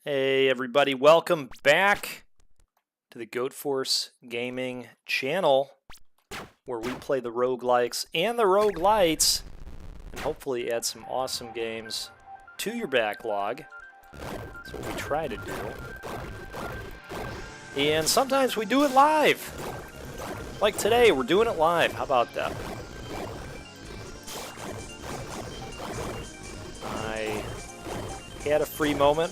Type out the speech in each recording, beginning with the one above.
Hey everybody, welcome back to the Goat Force Gaming channel, where we play the roguelikes and the roguelites, and hopefully add some awesome games to your backlog. That's what we try to do. And sometimes we do it live. Like today, we're doing it live. How about that? I had a free moment.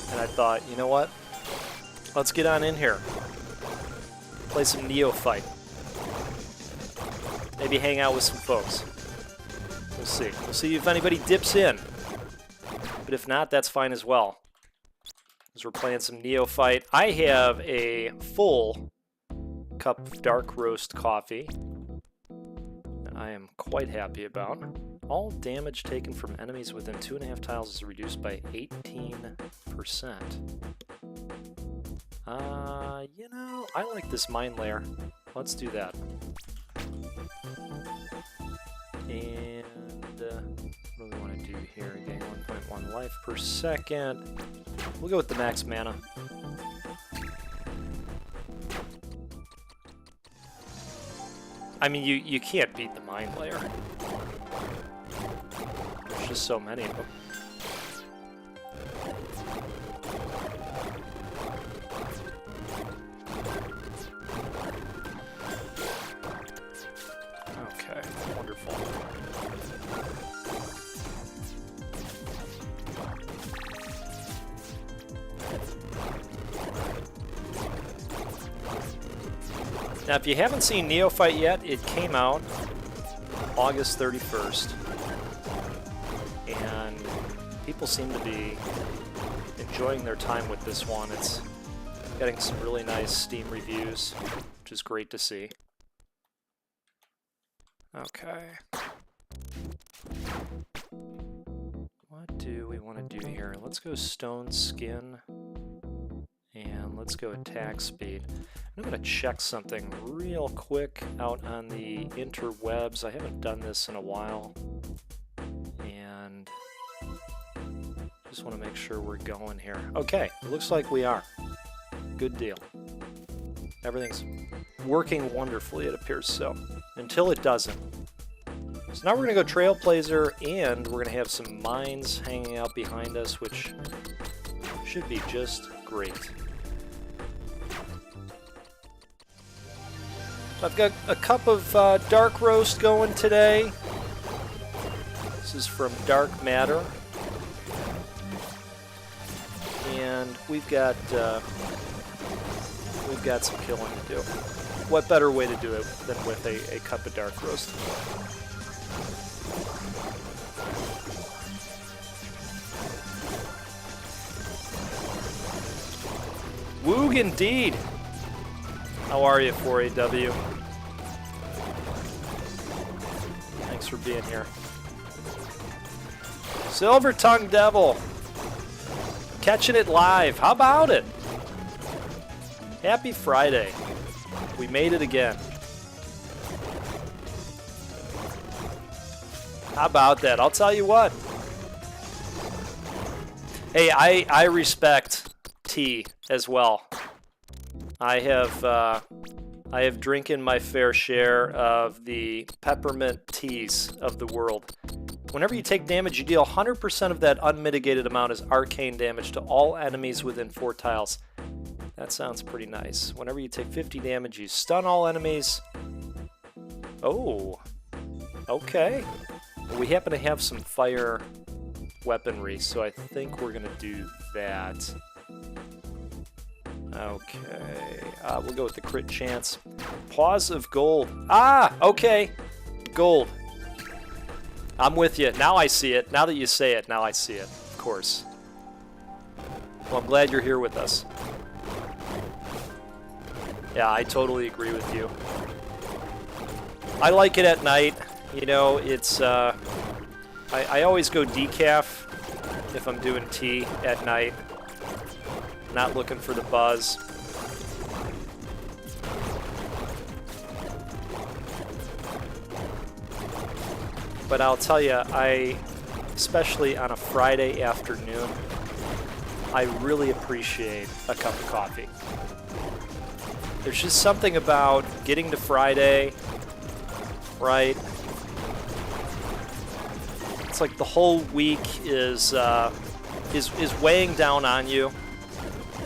And I thought, you know what? Let's get on in here. Play some Neophyte. Maybe hang out with some folks. We'll see. We'll see if anybody dips in. But if not, that's fine as well. Because we're playing some Neophyte. I have a full cup of dark roast coffee that I am quite happy about. All damage taken from enemies within 2.5 tiles is reduced by 18%. You know, I like this mine layer. Let's do that. And what do we want to do here? Gain 1.1 life per second. We'll go with the max mana. I mean, you can't beat the mine layer. There's just so many of them. Okay, wonderful. Now, if you haven't seen Neophyte yet, it came out August 31st. And people seem to be enjoying their time with this one. It's getting some really nice Steam reviews, which is great to see. Okay. What do we want to do here? Let's go Stone Skin. And let's go attack speed. I'm going to check something real quick out on the interwebs. I haven't done this in a while. And just want to make sure we're going here. Okay, it looks like we are. Good deal. Everything's working wonderfully, it appears so. Until it doesn't. So now we're going to go Trailblazer, and we're going to have some mines hanging out behind us, which should be just great. I've got a cup of dark roast going today. This is from Dark Matter. And we've got some killing to do. What better way to do it than with a cup of dark roast? Woog indeed! How are you, 4AW? Thanks for being here. Silver Tongue Devil! Catching it live. How about it? Happy Friday. We made it again. How about that? I'll tell you what. Hey, I respect tea as well. I have drinking my fair share of the peppermint teas of the world. Whenever you take damage, you deal 100% of that unmitigated amount as arcane damage to all enemies within 4 tiles. That sounds pretty nice. Whenever you take 50 damage, you stun all enemies. Oh, okay. We happen to have some fire weaponry, so I think we're going to do that. Okay, we'll go with the crit chance. Paws of gold. Ah, okay. Gold. I'm with you. Now I see it. Now that you say it, now I see it. Of course. Well, I'm glad you're here with us. Yeah, I totally agree with you. I like it at night. You know, it's... I always go decaf if I'm doing tea at night. Not looking for the buzz. but I'll tell you, especially on a Friday afternoon, I really appreciate a cup of coffee. There's just something about getting to Friday, right? It's like the whole week is weighing down on you,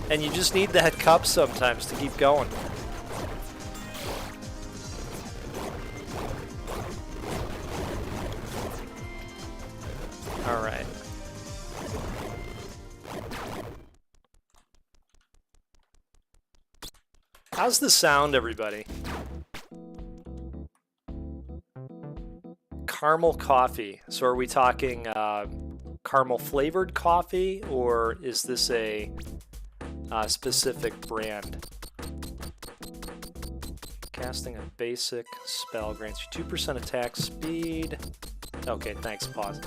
and you just need that cup sometimes to keep going. All right. How's the sound, everybody? Caramel coffee. So are we talking caramel flavored coffee, or is this a specific brand? Casting a basic spell grants you 2% attack speed. Okay, thanks, pause.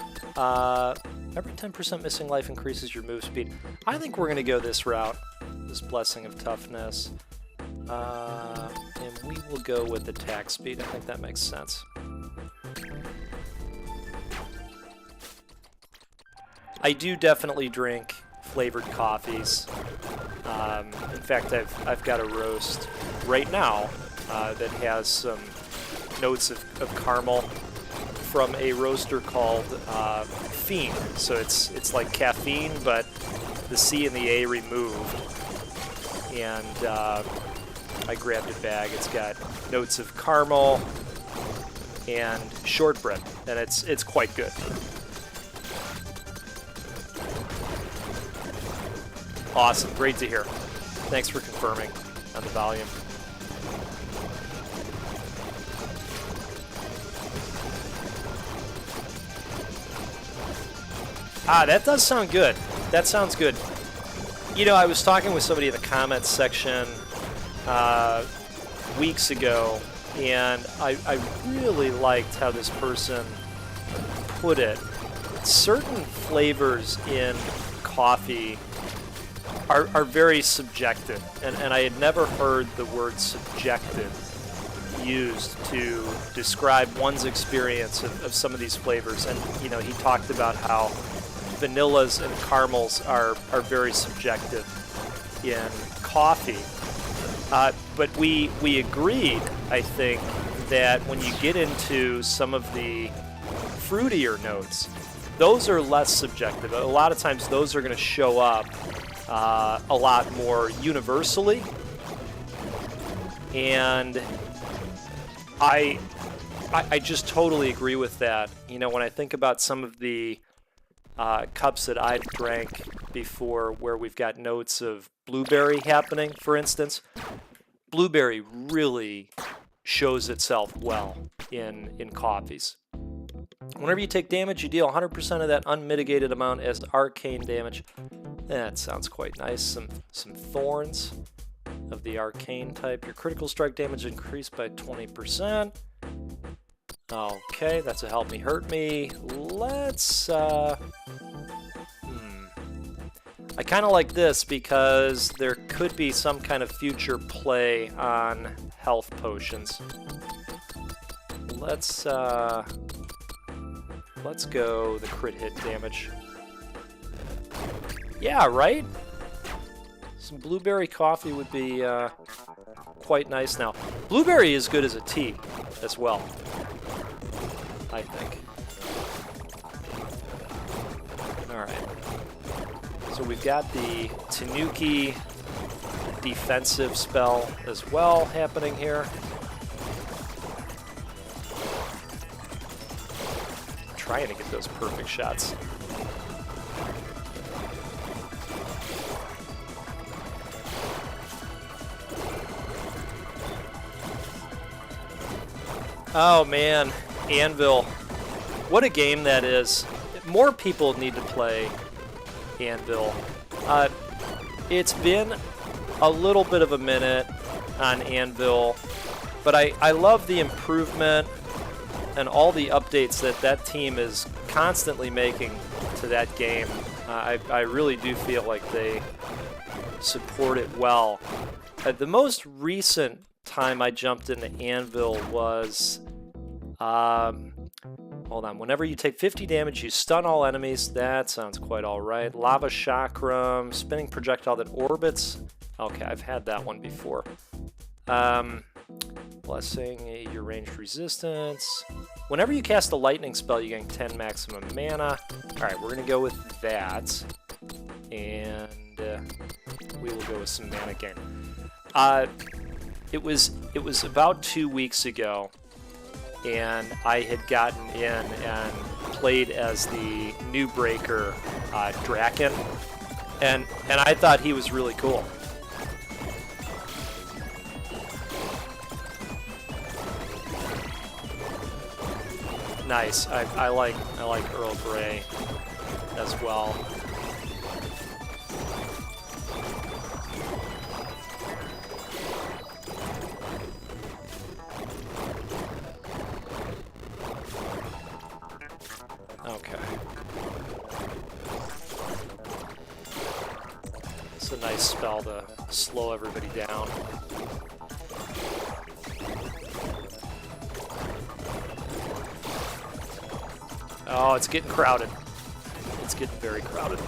Every 10% missing life increases your move speed. I think we're going to go this route, this Blessing of Toughness. And we will go with attack speed. I think that makes sense. I do definitely drink flavored coffees. In fact, I've got a roast right now that has some notes of caramel from a roaster called Fiend. So it's like caffeine, but the C and the A removed. And I grabbed a bag. It's got notes of caramel and shortbread, and it's quite good. Awesome, great to hear. Thanks for confirming on the volume. That does sound good. That sounds good. You know, I was talking with somebody in the comments section weeks ago, and I really liked how this person put it. Certain flavors in coffee are very subjective, and I had never heard the word subjective used to describe one's experience of some of these flavors. And you know, he talked about how vanillas and caramels are very subjective in coffee. But we agreed, I think, that when you get into some of the fruitier notes, those are less subjective. A lot of times those are going to show up a lot more universally. And I just totally agree with that. You know, when I think about some of the cups that I've drank before where we've got notes of blueberry happening, for instance, blueberry really shows itself well in coffees. Whenever you take damage, you deal 100% of that unmitigated amount as arcane damage. That sounds quite nice. Some thorns of the arcane type. Your critical strike damage increased by 20%. Okay, that's a help me hurt me. Let's I kind of like this because there could be some kind of future play on health potions. Let's go the crit hit damage. Yeah, right? Some blueberry coffee would be quite nice now. Blueberry is good as a tea as well, I think. Alright. So we've got the Tanuki defensive spell as well happening here. I'm trying to get those perfect shots. Oh man, Anvil. What a game that is. More people need to play Anvil. It's been a little bit of a minute on Anvil, but I love the improvement and all the updates that team is constantly making to that game. I really do feel like they support it well. The most recent time I jumped into Anvil was, oh hold on. Whenever you take 50 damage, you stun all enemies. That sounds quite all right. Lava Chakram, spinning projectile that orbits. Okay, I've had that one before. Blessing, your ranged resistance. Whenever you cast a lightning spell, you gain 10 maximum mana. All right, we're gonna go with that, and we will go with some mana gain. It was about 2 weeks ago, and I had gotten in and played as the new breaker Draken, and I thought he was really cool. Nice. I like Earl Grey as well. Okay. It's a nice spell to slow everybody down. Oh, it's getting crowded. It's getting very crowded.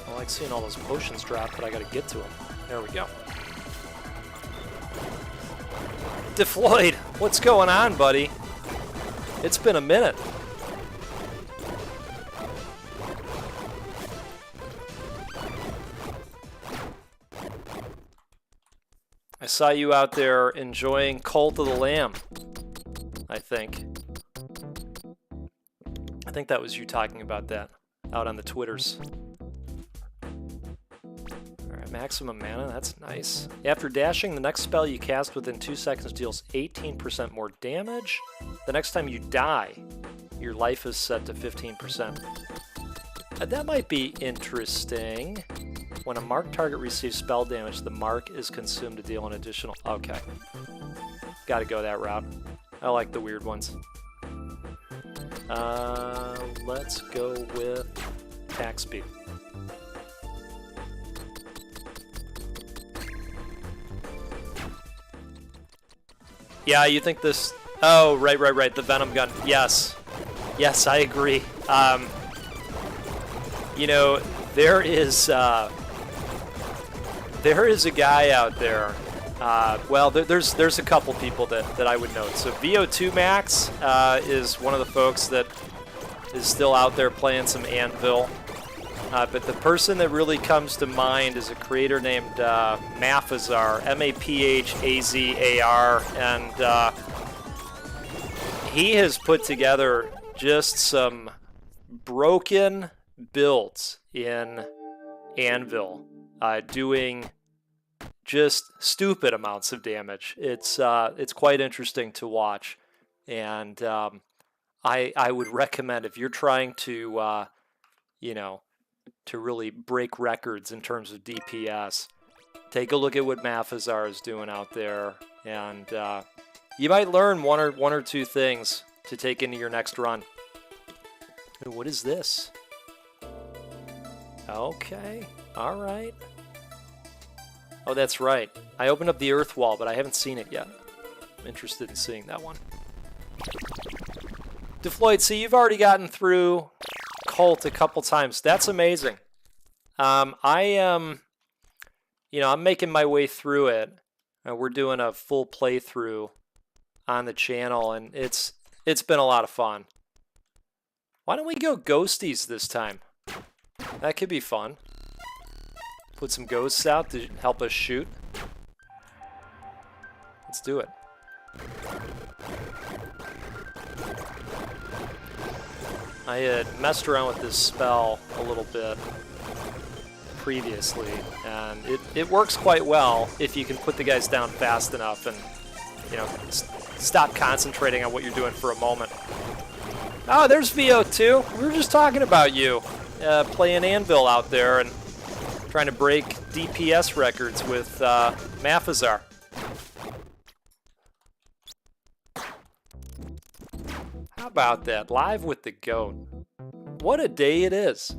I like seeing all those potions drop, but I gotta get to them. There we go. DeFloyd, what's going on, buddy? It's been a minute. I saw you out there enjoying Cult of the Lamb, I think. I think that was you talking about that out on the Twitters. Alright, maximum mana, that's nice. After dashing, the next spell you cast within 2 seconds deals 18% more damage. The next time you die, your life is set to 15%. That might be interesting. When a marked target receives spell damage, the mark is consumed to deal an additional... Okay. Gotta go that route. I like the weird ones. Let's go with attack speed. Yeah, you think this... Oh, right. The Venom gun. Yes. Yes, I agree. You know, there is a guy out there. Well, there's a couple people that I would note. So VO2 Max is one of the folks that is still out there playing some Anvil. But the person that really comes to mind is a creator named Maphazar, M-A-P-H-A-Z-A-R, and he has put together just some broken builds in Anvil, doing just stupid amounts of damage. It's quite interesting to watch, and I would recommend, if you're trying to to really break records in terms of DPS, take a look at what Maphazar is doing out there, and you might learn one or two things to take into your next run. Ooh, what is this? Okay, all right. Oh, that's right. I opened up the Earth Wall, but I haven't seen it yet. I'm interested in seeing that one. DeFloyd, see, you've already gotten through Cult a couple times. That's amazing. I'm making my way through it. We're doing a full playthrough on the channel, and it's been a lot of fun. Why don't we go ghosties this time? That could be fun. Put some ghosts out to help us shoot. Let's do it. I had messed around with this spell a little bit previously, and it works quite well if you can put the guys down fast enough and, stop concentrating on what you're doing for a moment. Oh, there's VO2. We were just talking about you playing Anvil out there and trying to break DPS records with Maphazar. How about that? Live with the GOAT. What a day it is.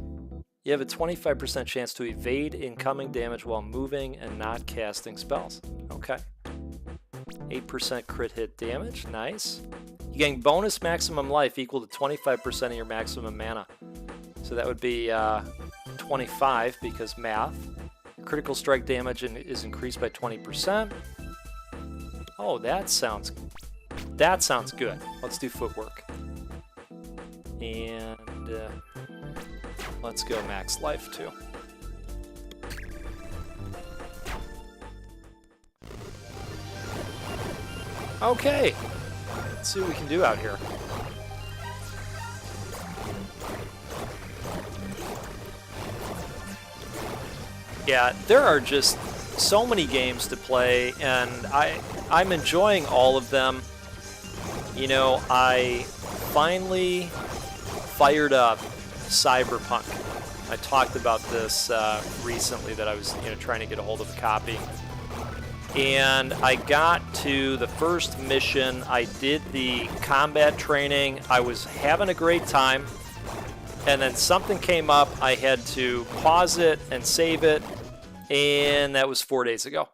You have a 25% chance to evade incoming damage while moving and not casting spells. Okay. 8% crit hit damage. Nice. You gain bonus maximum life equal to 25% of your maximum mana. So that would be 25 because math. Critical strike damage is increased by 20%. Oh, that sounds good. Let's do footwork. And let's go max life too. Okay, let's see what we can do out here. Yeah, there are just so many games to play, and I'm enjoying all of them. You know, I finally fired up Cyberpunk. I talked about this recently, that I was trying to get a hold of a copy. And I got to the first mission. I did the combat training. I was having a great time. And then something came up. I had to pause it and save it. And that was 4 days ago.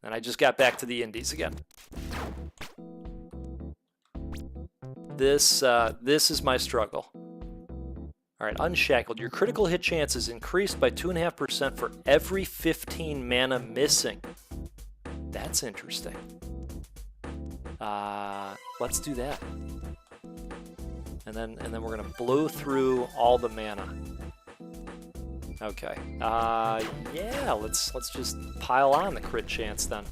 And I just got back to the indies again. This is my struggle. All right, Unshackled. Your critical hit chance is increased by 2.5% for every 15 mana missing. That's interesting. Let's do that. And then we're gonna blow through all the mana. Okay. Yeah. Let's just pile on the crit chance then.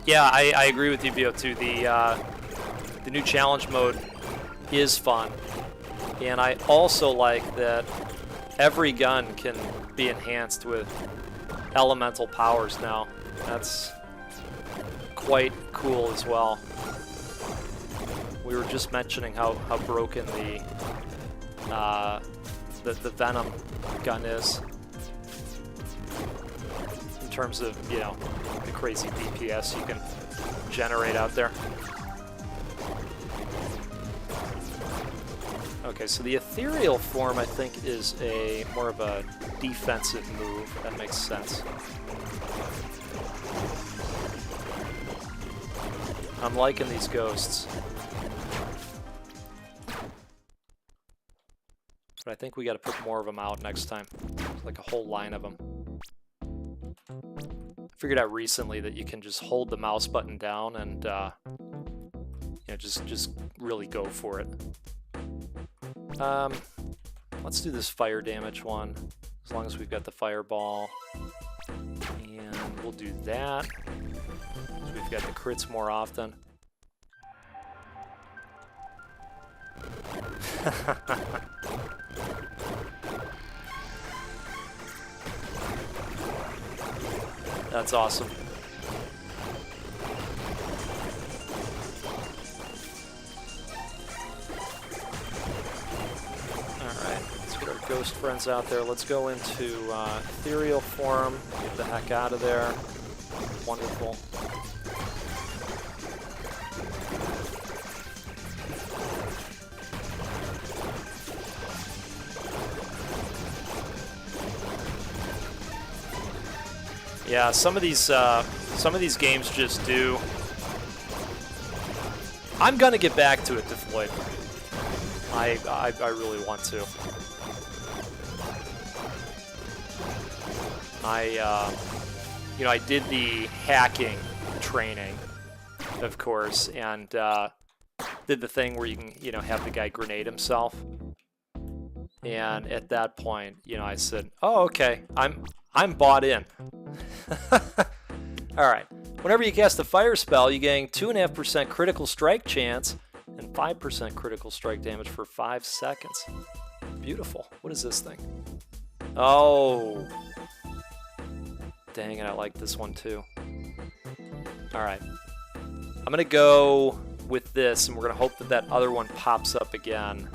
Yeah, I agree with you, VO2. The new challenge mode is fun, and I also like that every gun can be enhanced with elemental powers now. That's quite cool as well. We were just mentioning how broken the Venom gun is in terms of, the crazy DPS you can generate out there. Okay, so the ethereal form, I think, is more of a defensive move. That makes sense. I'm liking these ghosts. But I think we got to put more of them out next time. Like a whole line of them. I figured out recently that you can just hold the mouse button down and just really go for it. Let's do this fire damage one, as long as we've got the fireball. And we'll do that. So we've got the crits more often. That's awesome. Ghost friends out there. Let's go into ethereal form. Get the heck out of there. Wonderful. Yeah, some of these games just do. I'm gonna get back to it, Defloid. I really want to. I did the hacking training, of course, and did the thing where you can, have the guy grenade himself. And at that point, I said, "Oh, okay, I'm bought in." All right. Whenever you cast a fire spell, you gain 2.5% critical strike chance and 5% critical strike damage for 5 seconds. Beautiful. What is this thing? Oh. Dang it, I like this one too. Alright. I'm going to go with this, and we're going to hope that that other one pops up again.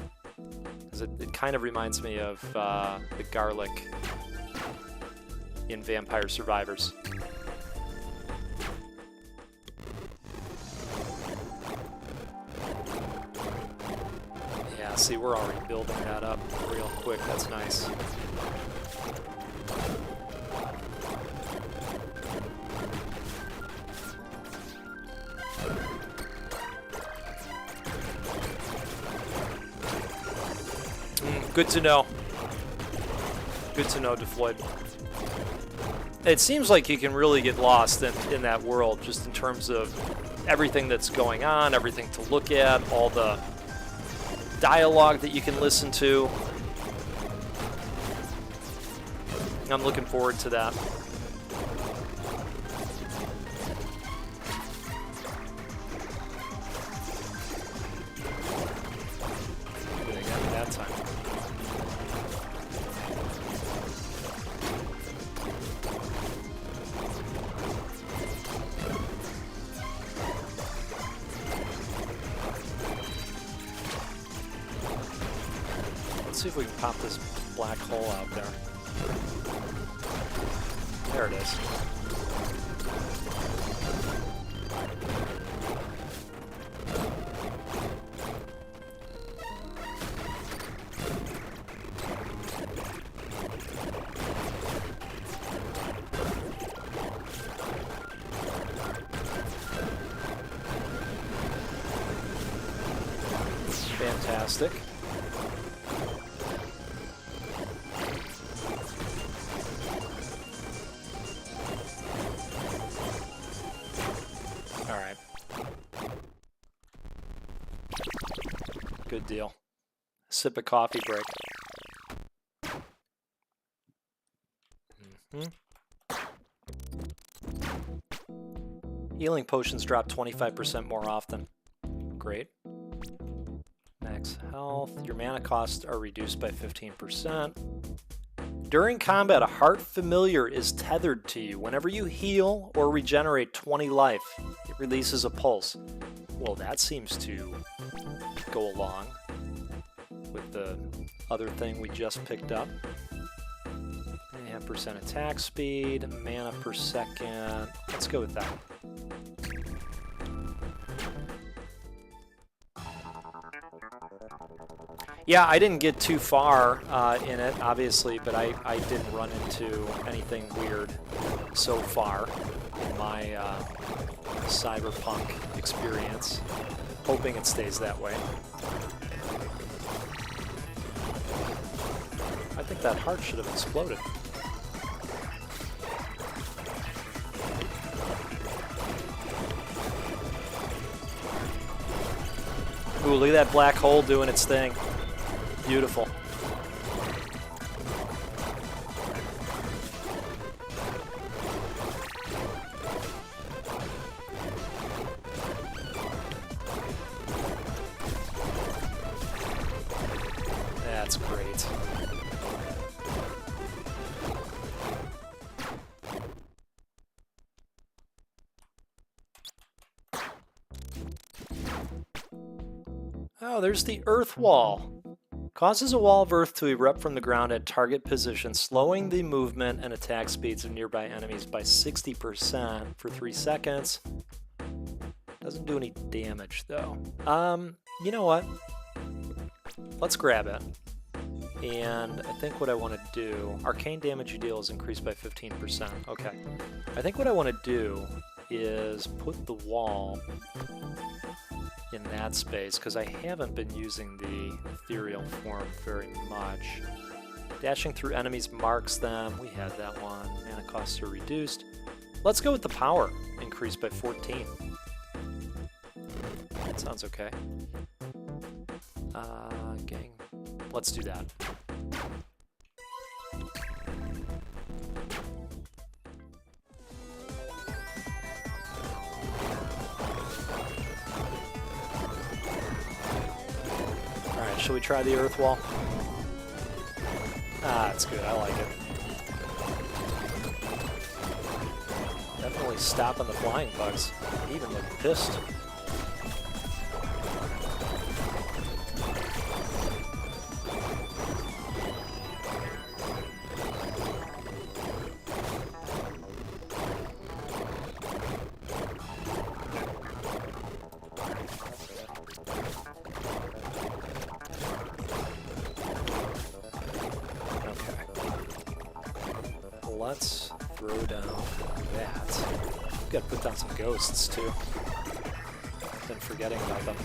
Because it kind of reminds me of the garlic in Vampire Survivors. See, we're already building that up real quick. That's nice. Good to know. Good to know, DeFloyd. It seems like you can really get lost in that world, just in terms of everything that's going on, everything to look at, all the dialogue that you can listen to. I'm looking forward to that. What did I get that time? Let's see if we can pop this black hole out there. There it is. Fantastic. Good deal. Sip of coffee break. Healing potions drop 25% more often. Great. Max health. Your mana costs are reduced by 15%. During combat, a heart familiar is tethered to you. Whenever you heal or regenerate 20 life, it releases a pulse. Well, that seems to go along with the other thing we just picked up. 0.5% attack speed, mana per second. Let's go with that. Yeah, I didn't get too far in it, obviously, but I didn't run into anything weird so far in my cyberpunk experience. Hoping it stays that way. I think that heart should have exploded. Ooh, look at that black hole doing its thing. Beautiful. That's great. Oh, there's the earth wall. Causes a wall of earth to erupt from the ground at target position, slowing the movement and attack speeds of nearby enemies by 60% for 3 seconds. Doesn't do any damage, though. You know what? Let's grab it. And I think what I want to do... Arcane damage you deal is increased by 15%. Okay. I think what I want to do is put the wall in that space, because I haven't been using the ethereal form very much. Dashing through enemies marks them. We had that one. Mana costs are reduced. Let's go with the power, increased by 14. That sounds okay. Gang. Let's do that. Alright, shall we try the earth wall? Ah, it's good. I like it. Definitely stopping the flying bugs. They even look pissed. let's throw down that. We've got to put down some ghosts too. Been forgetting about them.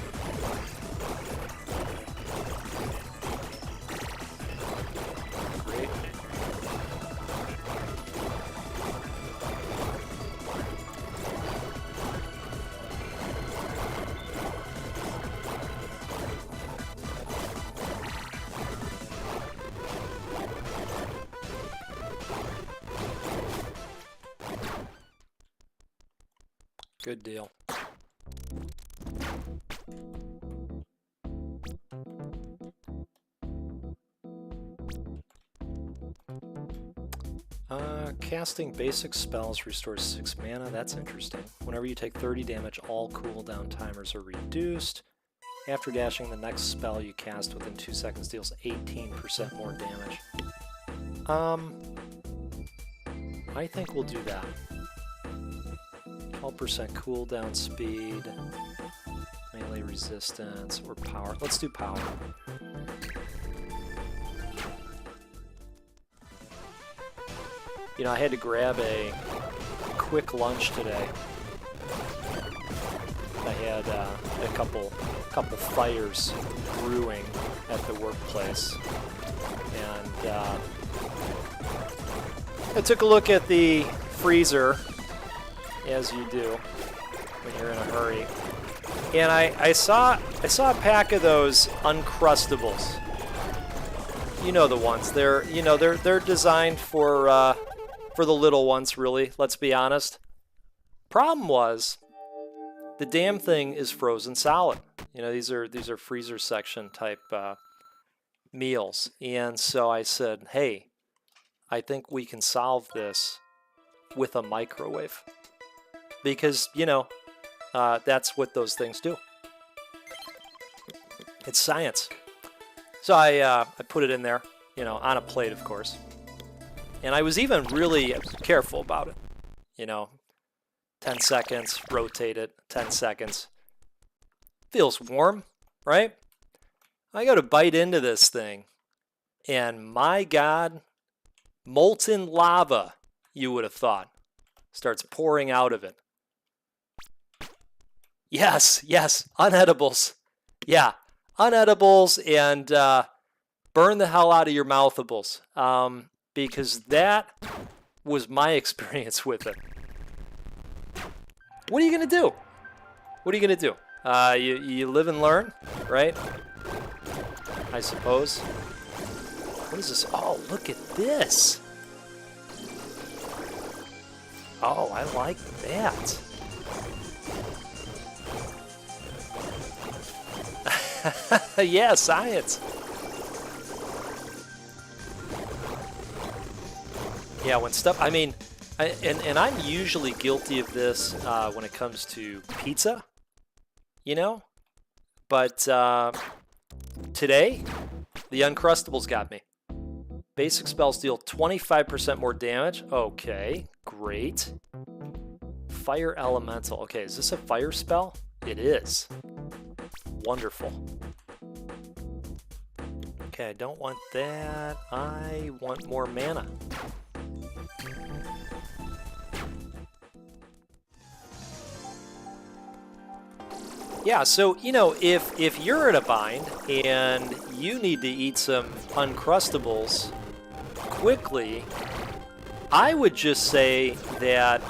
Great. Good deal. Casting basic spells restores 6 mana. That's interesting. Whenever you take 30 damage, all cooldown timers are reduced. After dashing, the next spell you cast within 2 seconds deals 18% more damage. I think we'll do that. 12% cooldown speed, melee resistance, or power. Let's do power. You know, I had to grab a quick lunch today. I had a couple fires brewing at the workplace, and I took a look at the freezer, as you do when you're in a hurry, and I saw a pack of those Uncrustables. You know the ones. They're designed for the little ones, really. Let's be honest. Problem was, the damn thing is frozen solid. You know, these are freezer section type meals, and so I said, hey, I think we can solve this with a microwave, because you know that's what those things do. It's science. So I put it in there, you know, on a plate, of course. And I was even really careful about it. You know, 10 seconds, rotate it, 10 seconds. Feels warm, right? I go to bite into this thing, and my God, molten lava, you would have thought, starts pouring out of it. Yes, unedibles. Yeah, unedibles, and burn the hell out of your mouthables. Because that was my experience with it. What are you going to do? What are you going to do? You live and learn, right? I suppose. What is this? Oh, look at this. Oh, I like that. Yeah, science. Yeah, when stuff, I mean, and I'm usually guilty of this when it comes to pizza, you know? But today, the Uncrustables got me. Basic spells deal 25% more damage. Okay, great. Fire Elemental. Okay, is this a fire spell? It is. Wonderful. Okay, I don't want that. I want more mana. Yeah, so, you know, if you're in a bind and you need to eat some Uncrustables quickly, I would just say that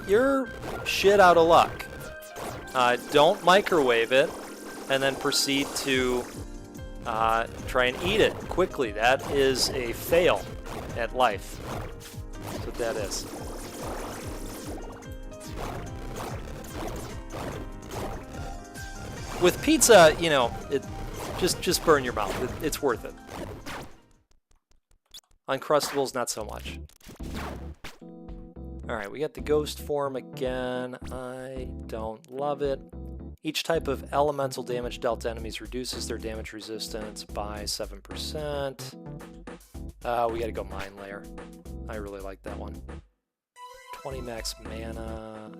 you're shit out of luck. Don't microwave it and then proceed to try and eat it quickly. That is a fail at life. That's what that is. With pizza, you know, just burn your mouth. It's worth it. Uncrustables, not so much. All right, we got the ghost form again. I don't love it. Each type of elemental damage dealt to enemies reduces their damage resistance by 7%. We got to go Mind Layer. I really like that one. 20 max mana.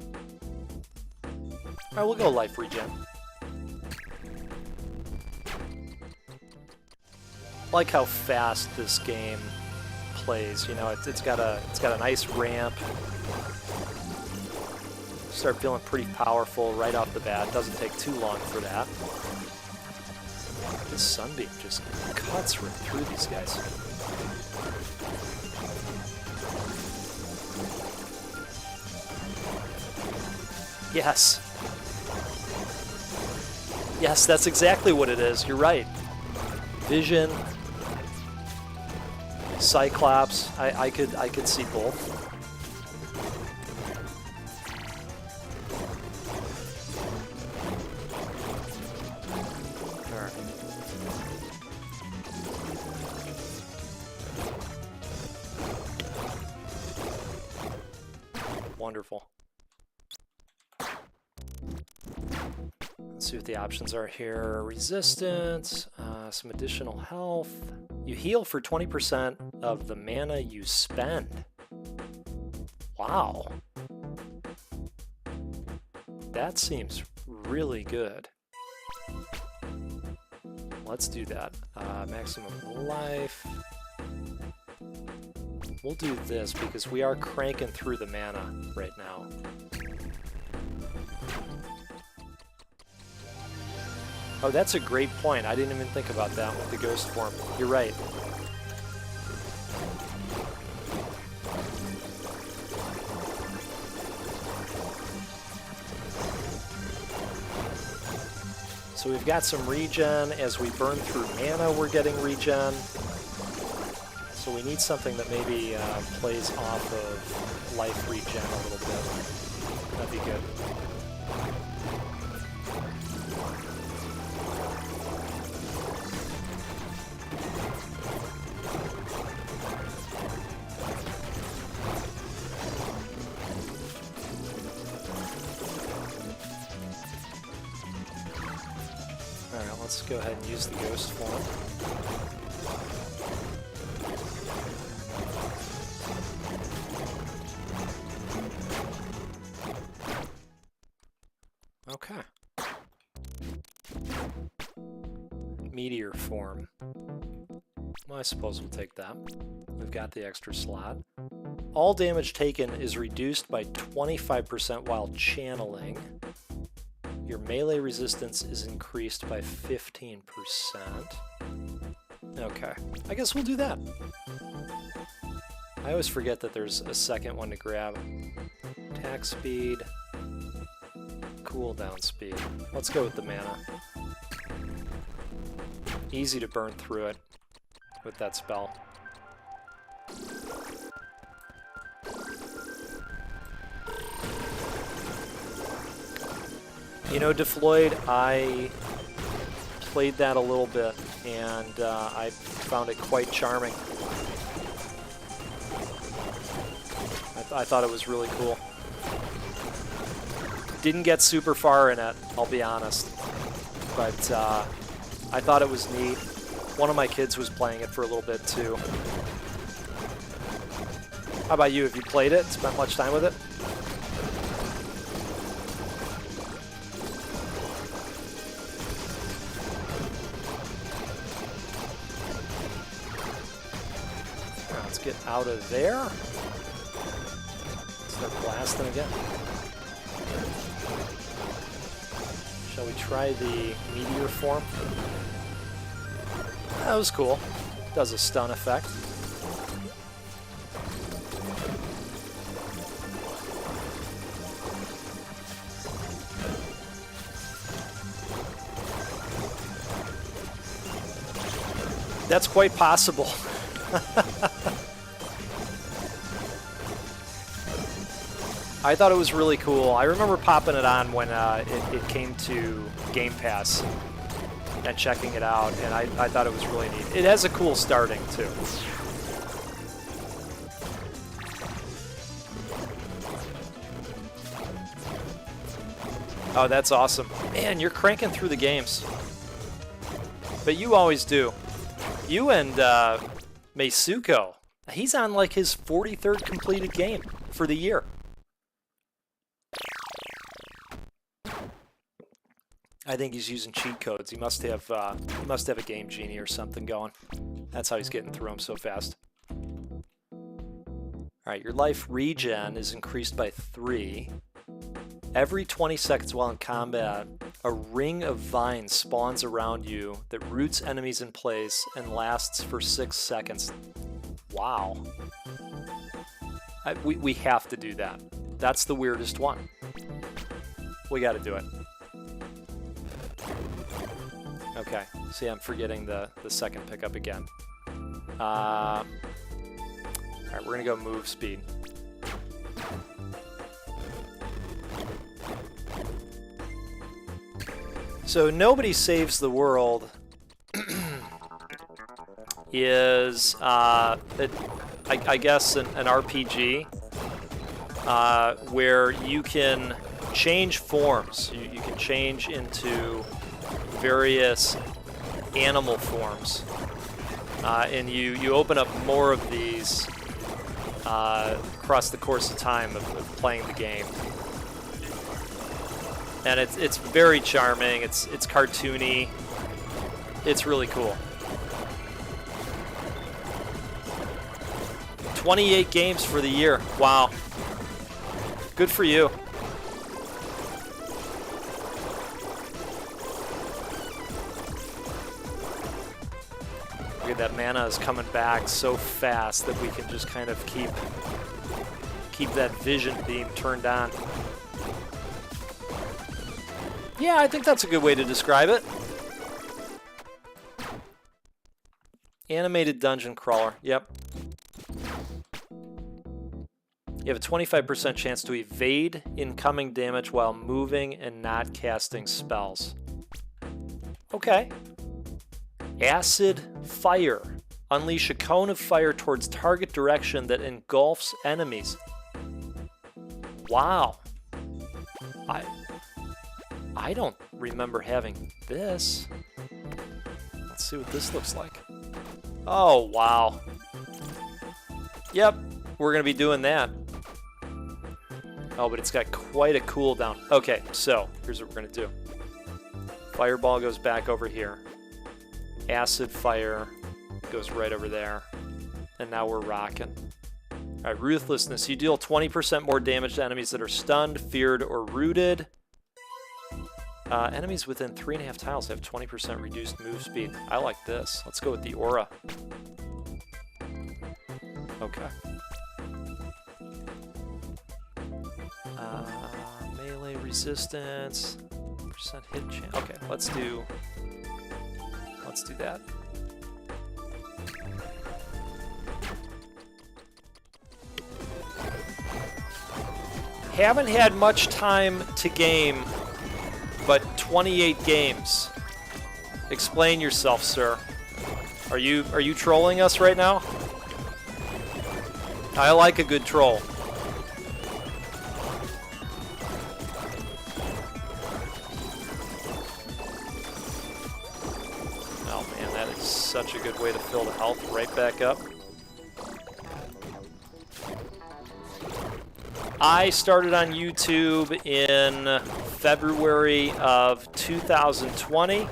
All right, we'll go life regen. I like how fast this game plays. You know, it's got a nice ramp. Start feeling pretty powerful right off the bat. Doesn't take too long for that. This Sunbeam just cuts right through these guys. Yes. Yes, that's exactly what it is. You're right. Vision, Cyclops. I could see both. All right. Wonderful. Let's see what the options are here. Resistance, some additional health. You heal for 20% of the mana you spend. Wow. That seems really good. Let's do that. Maximum life. We'll do this because we are cranking through the mana right now. Oh, that's a great point. I didn't even think about that with the ghost form. You're right. So we've got some regen. As we burn through mana, we're getting regen. So we need something that maybe plays off of life regen a little bit. That'd be good. Alright, let's go ahead and use the ghost form. Okay. Meteor form. Well, I suppose we'll take that. We've got the extra slot. All damage taken is reduced by 25% while channeling. Your melee resistance is increased by 15%. Okay, I guess we'll do that. I always forget that there's a second one to grab. Attack speed, cooldown speed. Let's go with the mana. Easy to burn through it with that spell. You know, Defloyd, I played that a little bit, and I found it quite charming. I thought it was really cool. Didn't get super far in it, I'll be honest, but I thought it was neat. One of my kids was playing it for a little bit too. How about you? Have you played it? Spent much time with it? Let's get out of there. Start blasting again. Shall we try the meteor form? That was cool. Does a stun effect. That's quite possible. I thought it was really cool. I remember popping it on when it came to Game Pass and checking it out, and I thought it was really neat. It has a cool starting, too. Oh, that's awesome. Man, you're cranking through the games. But you always do. You and Meisuko, he's on like his 43rd completed game for the year. I think he's using cheat codes. He must have a Game Genie or something going. That's how he's getting through them so fast. Alright, your life regen is increased by 3. Every 20 seconds while in combat, a ring of vines spawns around you that roots enemies in place and lasts for 6 seconds. Wow. We have to do that. That's the weirdest one. We gotta do it. Okay, see, I'm forgetting the second pickup again. Alright, we're gonna go move speed. So Nobody Saves the World is, I guess, an RPG where you can change forms. You can change into various animal forms. And you open up more of these across the course of time of playing the game. And it's very charming, it's cartoony, it's really cool. 28 games for the year, wow. Good for you. Look at that, mana is coming back so fast that we can just kind of keep that vision beam turned on. Yeah, I think that's a good way to describe it. Animated dungeon crawler, yep. You have a 25% chance to evade incoming damage while moving and not casting spells. Okay. Acid Fire. Unleash a cone of fire towards target direction that engulfs enemies. Wow. I don't remember having this. Let's see what this looks like. Oh, wow. Yep, we're going to be doing that. Oh, but it's got quite a cooldown. Okay, so here's what we're going to do. Fireball goes back over here. Acid Fire goes right over there. And now we're rocking. All right, Ruthlessness. You deal 20% more damage to enemies that are stunned, feared, or rooted. Enemies within 3.5 tiles have 20% reduced move speed. I like this. Let's go with the aura. Okay. Melee resistance, percent hit chance. Okay, let's do that. Haven't had much time to game, but 28 games. Explain yourself, sir. Are you trolling us right now? I like a good troll. Oh man, that is such a good way to fill the health right back up. I started on YouTube in February of 2020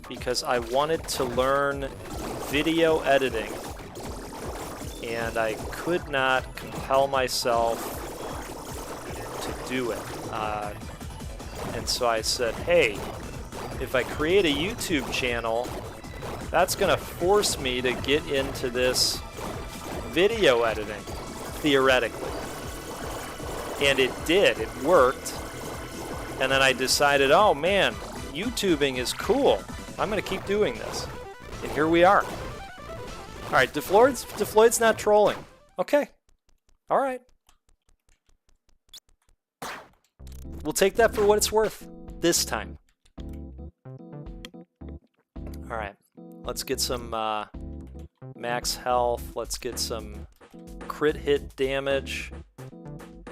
because I wanted to learn video editing, and I could not compel myself to do it. And so I said, hey, if I create a YouTube channel, that's going to force me to get into this video editing, theoretically. And it did. It worked. And then I decided, oh man, YouTubing is cool. I'm going to keep doing this. And here we are. All right, Defloid's not trolling. Okay. All right. We'll take that for what it's worth this time. All right. Let's get some max health. Let's get some crit hit damage.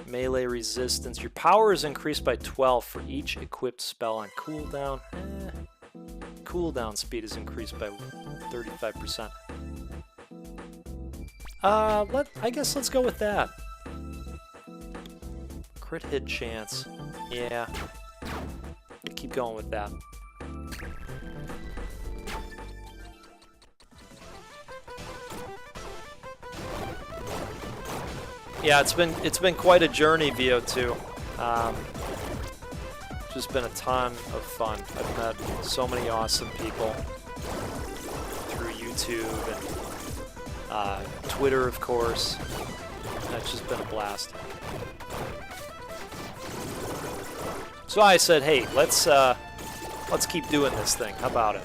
Melee resistance. Your power is increased by 12 for each equipped spell on cooldown. Cooldown speed is increased by 35%. I guess let's go with that. Crit hit chance. Yeah. Keep going with that. Yeah, it's been quite a journey, VO2. Just been a ton of fun. I've met so many awesome people through YouTube and Twitter, of course. It's just been a blast. So I said, hey, let's keep doing this thing. How about it?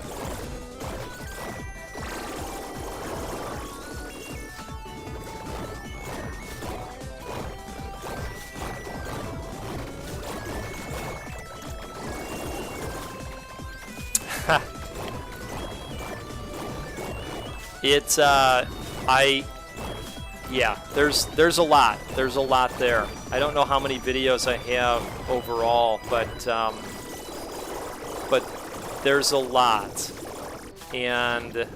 It's yeah, there's a lot. There's a lot there. I don't know how many videos I have overall, but there's a lot. And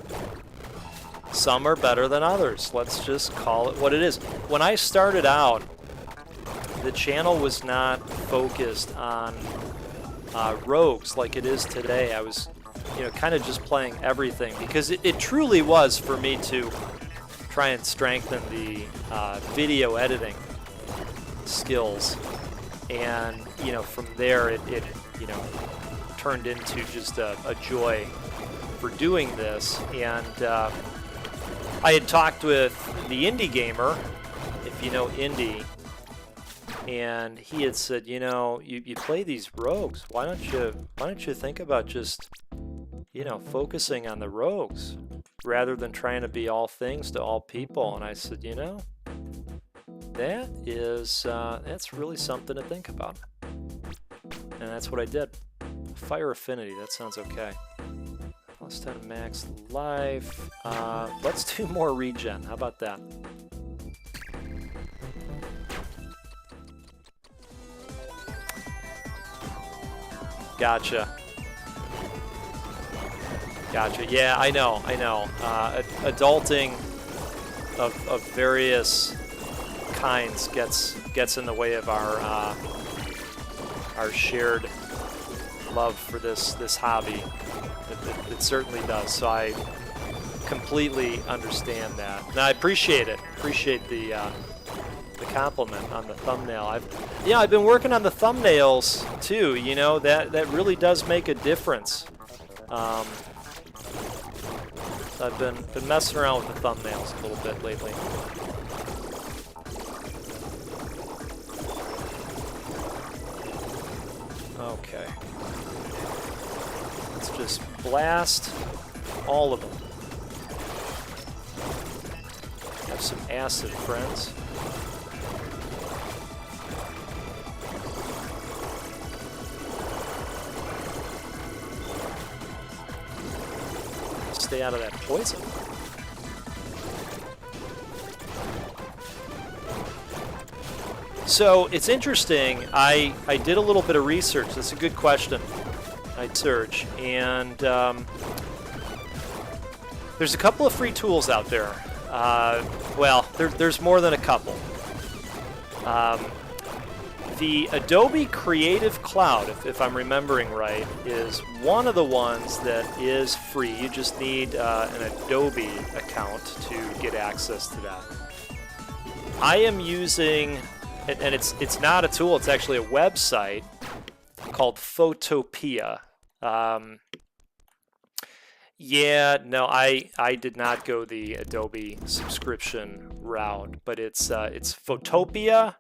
some are better than others. Let's just call it what it is. When I started out, the channel was not focused on rogues like it is today. I was, kind of just playing everything because it truly was for me to try and strengthen the video editing skills, and from there it turned into just a joy for doing this. And I had talked with the Indie Gamer, if you know Indie, and he had said, you play these rogues. Why don't you think about just focusing on the rogues rather than trying to be all things to all people? And I said, that's really something to think about. And that's what I did. Fire affinity, that sounds okay. Plus 10 max life. Let's do more regen. How about that? Gotcha. Yeah, I know. Adulting of various kinds gets in the way of our shared love for this hobby. It certainly does. So I completely understand that, and I appreciate it. Appreciate the compliment on the thumbnail. I've been working on the thumbnails too. That really does make a difference. I've been messing around with the thumbnails a little bit lately. Okay. Let's just blast all of them. Have some acid, friends. Stay out of that poison. So it's interesting. I did a little bit of research. That's a good question. I search, and there's a couple of free tools out there. Well, there's more than a couple. The Adobe Creative Cloud, if I'm remembering right, is one of the ones that is free. You just need an Adobe account to get access to that. I am using, and it's not a tool, it's actually a website called Photopea. Yeah, no, I did not go the Adobe subscription route, but it's Photopea.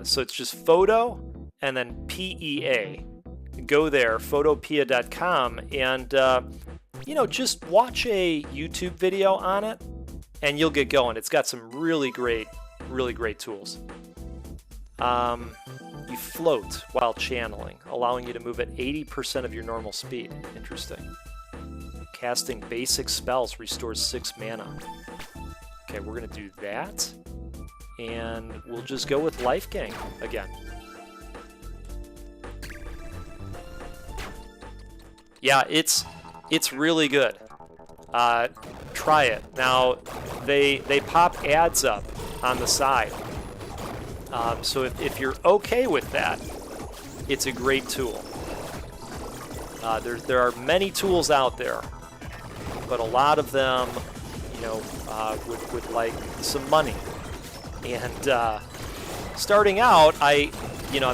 So it's just photo and then PEA. Go there, photopea.com, and just watch a YouTube video on it, and you'll get going. It's got some really great tools. You float while channeling, allowing you to move at 80% of your normal speed. Interesting. Casting basic spells restores 6 mana. Okay, we're gonna do that. And we'll just go with Life Gang again. Yeah, it's really good. Try it. Now, they pop ads up on the side. So if you're okay with that, it's a great tool. There are many tools out there, but a lot of them, would like some money. And starting out, I'm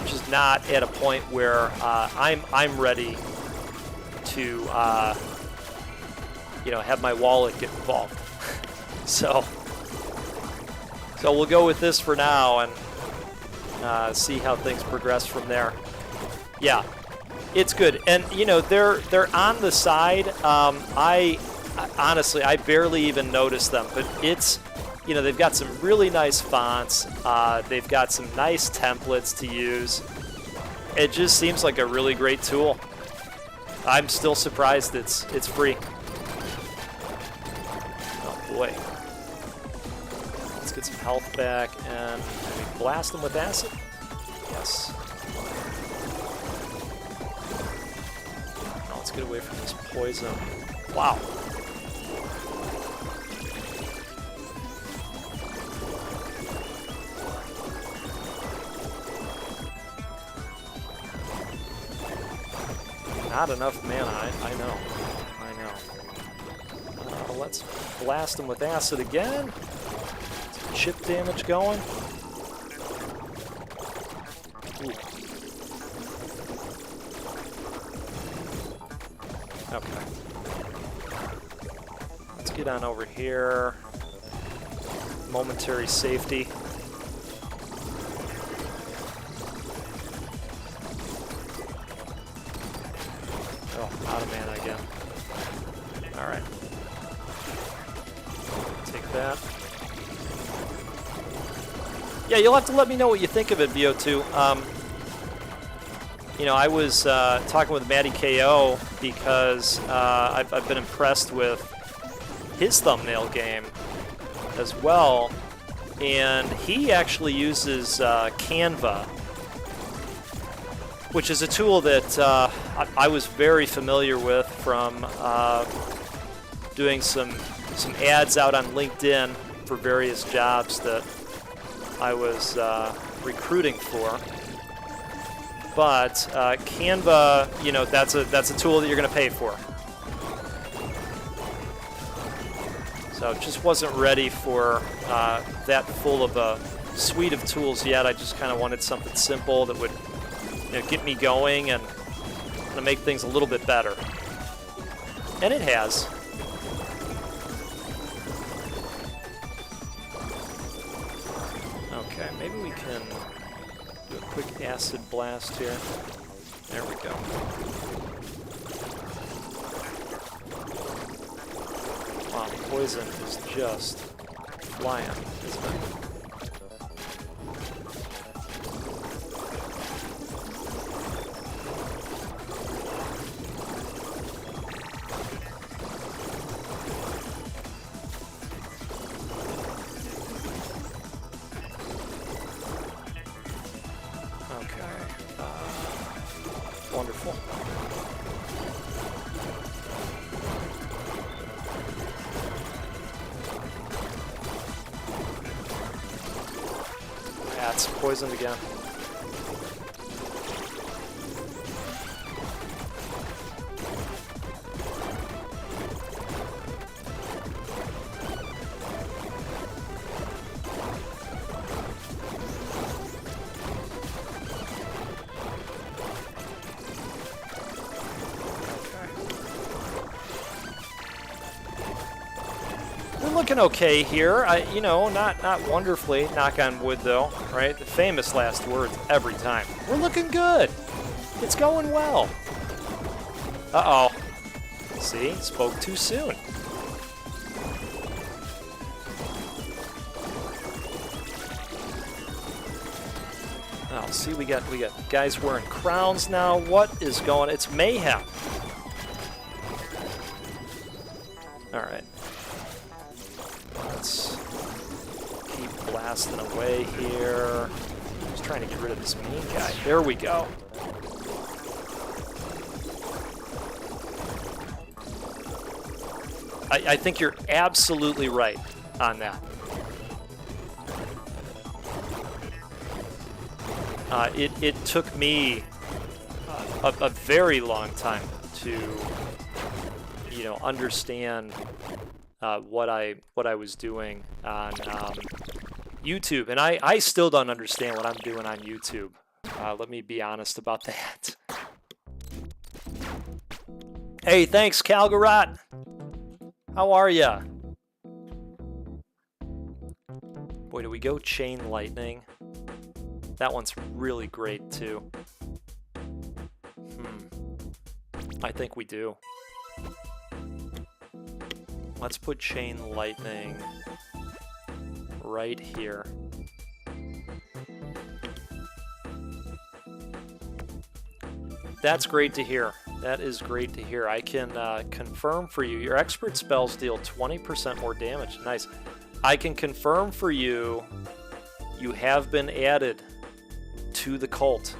just not at a point where I'm ready to have my wallet get involved. so we'll go with this for now and see how things progress from there. Yeah, it's good, and they're on the side. I honestly barely even noticed them, but it's they've got some really nice fonts. They've got some nice templates to use. It just seems like a really great tool. I'm still surprised it's free. Oh boy. Let's get some health back and maybe blast them with acid. Yes. Now let's get away from this poison. Wow. Not enough mana, I know. Let's blast them with acid again. Some chip damage going. Ooh. Okay. Let's get on over here. Momentary safety. Out of mana again. Alright. Take that. Yeah, you'll have to let me know what you think of it, VO2. I was talking with Matty KO because I've been impressed with his thumbnail game as well. And he actually uses Canva, which is a tool that I was very familiar with from doing some ads out on LinkedIn for various jobs that I was recruiting for. But Canva, that's a tool that you're going to pay for. So just wasn't ready for that full of a suite of tools yet. I just kind of wanted something simple that would get me going and make things a little bit better. And it has. Okay, maybe we can do a quick acid blast here. There we go. Wow, poison is just flying, isn't it? Wonderful. Yeah, it's poisoned again. Looking okay here, not wonderfully, knock on wood though, right? The famous last words every time. We're looking good. It's going well. Uh-oh. See, spoke too soon. Oh, see, we got guys wearing crowns now. What is going? It's mayhem. All right. Let's keep blasting away here. Just trying to get rid of this mean guy. There we go. I think you're absolutely right on that. It took me a very long time to, understand what I was doing on YouTube, and I still don't understand what I'm doing on YouTube. Let me be honest about that. Hey, thanks, Calgarot. How are ya? Boy, do we go Chain Lightning. That one's really great, too. I think we do. Let's put Chain Lightning right here. That's great to hear. That is great to hear. I can confirm for you, your expert spells deal 20% more damage. Nice. I can confirm for you, you have been added to the cult,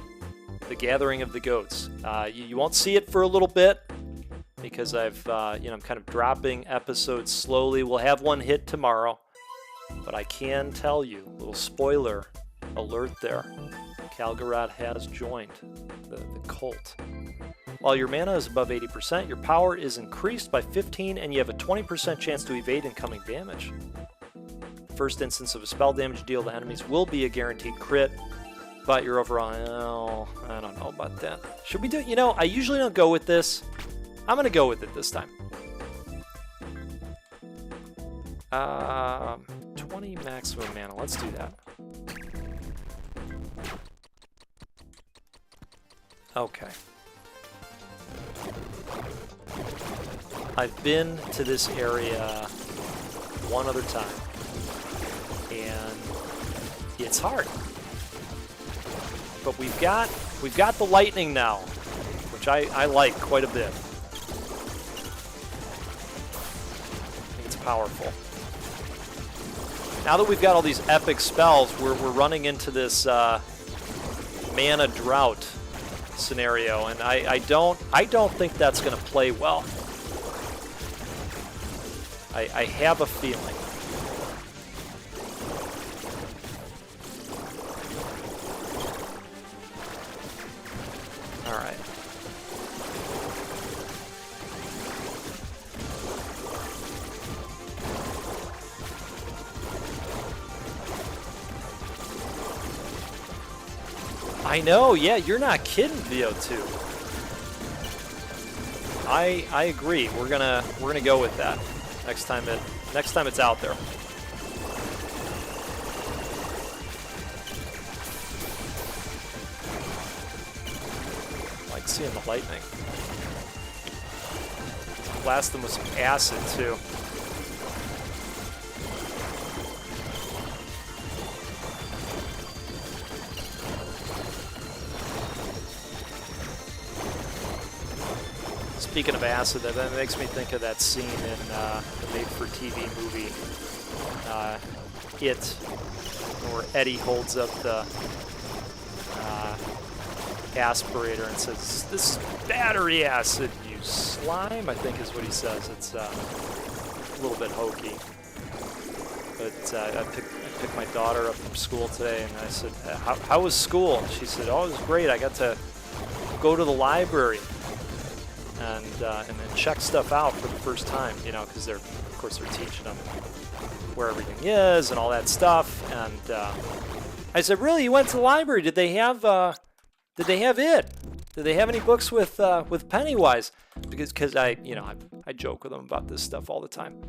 the Gathering of the Goats. You won't see it for a little bit because I'm kind of dropping episodes slowly. We'll have one hit tomorrow, but I can tell you, little spoiler alert there, Calgarot has joined the cult. While your mana is above 80%, your power is increased by 15, and you have a 20% chance to evade incoming damage. The first instance of a spell damage deal to enemies will be a guaranteed crit, but your overall, I don't know about that. Should we do it? You know, I usually don't go with this. I'm going to go with it this time. 20 maximum mana. Let's do that. Okay. I've been to this area one other time, and it's hard. But we've got the lightning now, which I like quite a bit. I think it's powerful. Now that we've got all these epic spells, we're running into this mana drought scenario, and I don't think that's going to play well. I have a feeling. All right. I know, yeah, you're not kidding, VO2. I agree. We're gonna go with that next time it's out there. I like seeing the lightning. Blast them with some acid too. Speaking of acid, that makes me think of that scene in the made-for-TV movie, It, where Eddie holds up the aspirator and says, "This is battery acid, you slime," I think is what he says. It's a little bit hokey. But I picked my daughter up from school today, and I said, how was school? And she said, "Oh, it was great. I got to go to the library and then check stuff out for the first time, you know, because of course they're teaching them where everything is and all that stuff." And I said, "Really? You went to the library? Did they have it? Did they have any books with Pennywise?" Because I joke with them about this stuff all the time.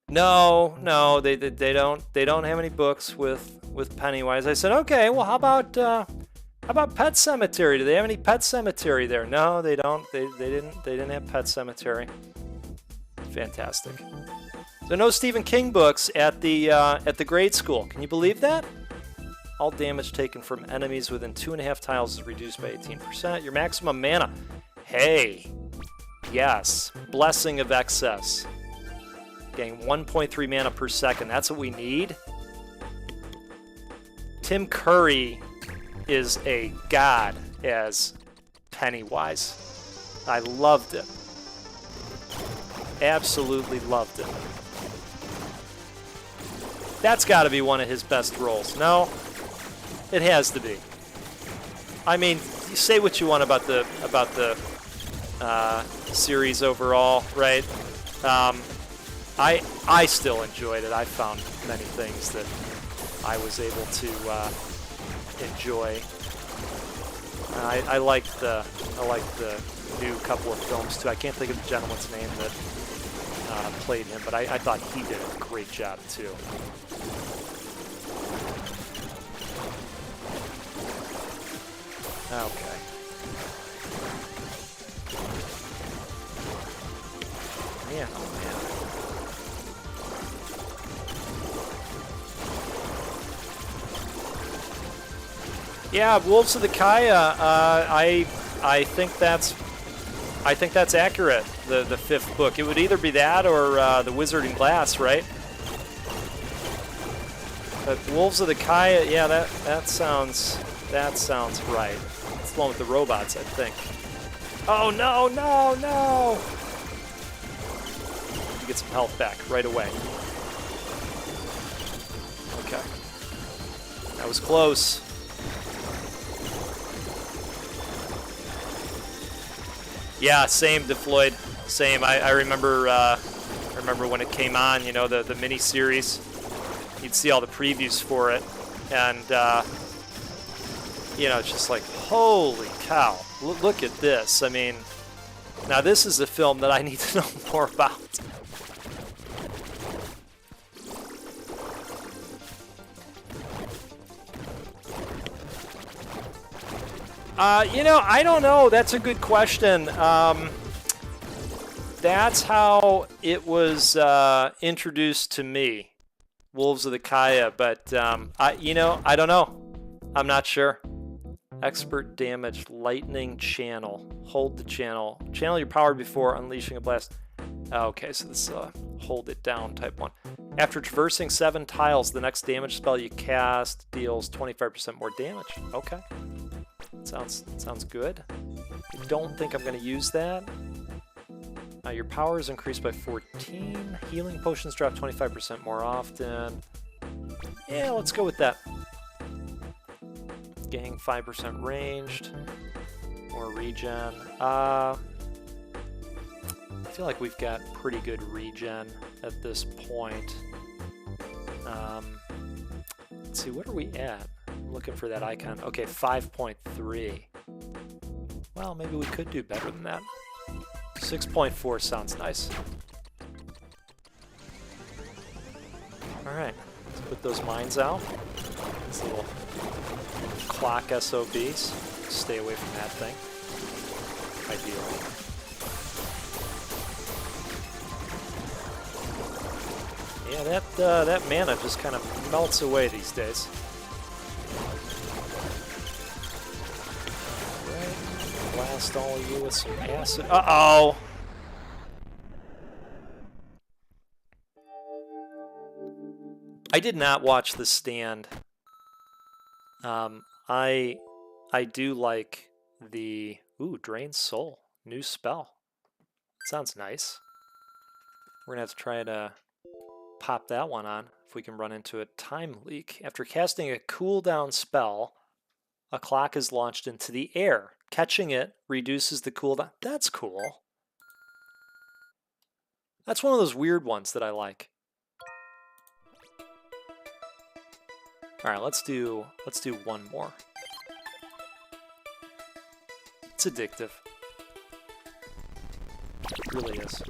No, they don't have any books with Pennywise. I said, "Okay, well, how about Pet Sematary? Do they have any Pet Sematary there?" No, they don't. They didn't have Pet Sematary. Fantastic. So no Stephen King books at the grade school. Can you believe that? All damage taken from enemies within 2.5 tiles is reduced by 18%. Your maximum mana. Hey, yes, Blessing of Excess. Getting 1.3 mana per second. That's what we need. Tim Curry is a god as Pennywise. I loved it. Absolutely loved it. That's got to be one of his best roles. No, it has to be. I mean, you say what you want about the series overall, right? I still enjoyed it. I found many things that I was able to enjoy. I like the new couple of films too. I can't think of the gentleman's name that played him, but I thought he did a great job too. Okay. Man, oh man. Yeah, Wolves of the Kaya. I think that's accurate. The fifth book. It would either be that or the Wizard in Glass, right? But Wolves of the Kaya. Yeah, that sounds right. It's the one with the robots, I think. Oh no, no, no! Get some health back right away. Okay. That was close. Yeah, same, DeFloyd. Same. I remember when it came on, you know, the mini-series. You'd see all the previews for it. And, you know, it's just like, holy cow. Look at this. I mean, now this is a film that I need to know more about. You know, I don't know. That's a good question. That's how it was introduced to me, Wolves of the Kaya. But you know, I don't know. I'm not sure. Expert damage, lightning channel. Hold the channel. Channel your power before unleashing a blast. Okay, so this is a hold it down type one. After traversing 7 tiles, the next damage spell you cast deals 25% more damage. Okay. Sounds good. I don't think I'm going to use that. Your power is increased by 14. Healing potions drop 25% more often. Yeah, let's go with that. Gang 5% ranged. More regen. I feel like we've got pretty good regen at this point. Let's see, what are we at? I'm looking for that icon. Okay, 5.3. Well, maybe we could do better than that. 6.4 sounds nice. Alright, let's put those mines out. These little clock SOBs. Stay away from that thing. Ideally. Yeah, that mana just kind of melts away these days. Blast all of you with some acid. Uh-oh! I did not watch The Stand. I do like the... Ooh, Drain Soul. New spell. Sounds nice. We're gonna have to try to pop that one on if we can run into a time leak. After casting a cooldown spell, a clock is launched into the air. Catching it reduces the cooldown. That's cool. That's one of those weird ones that I like. All right, let's do one more. It's addictive. It really is.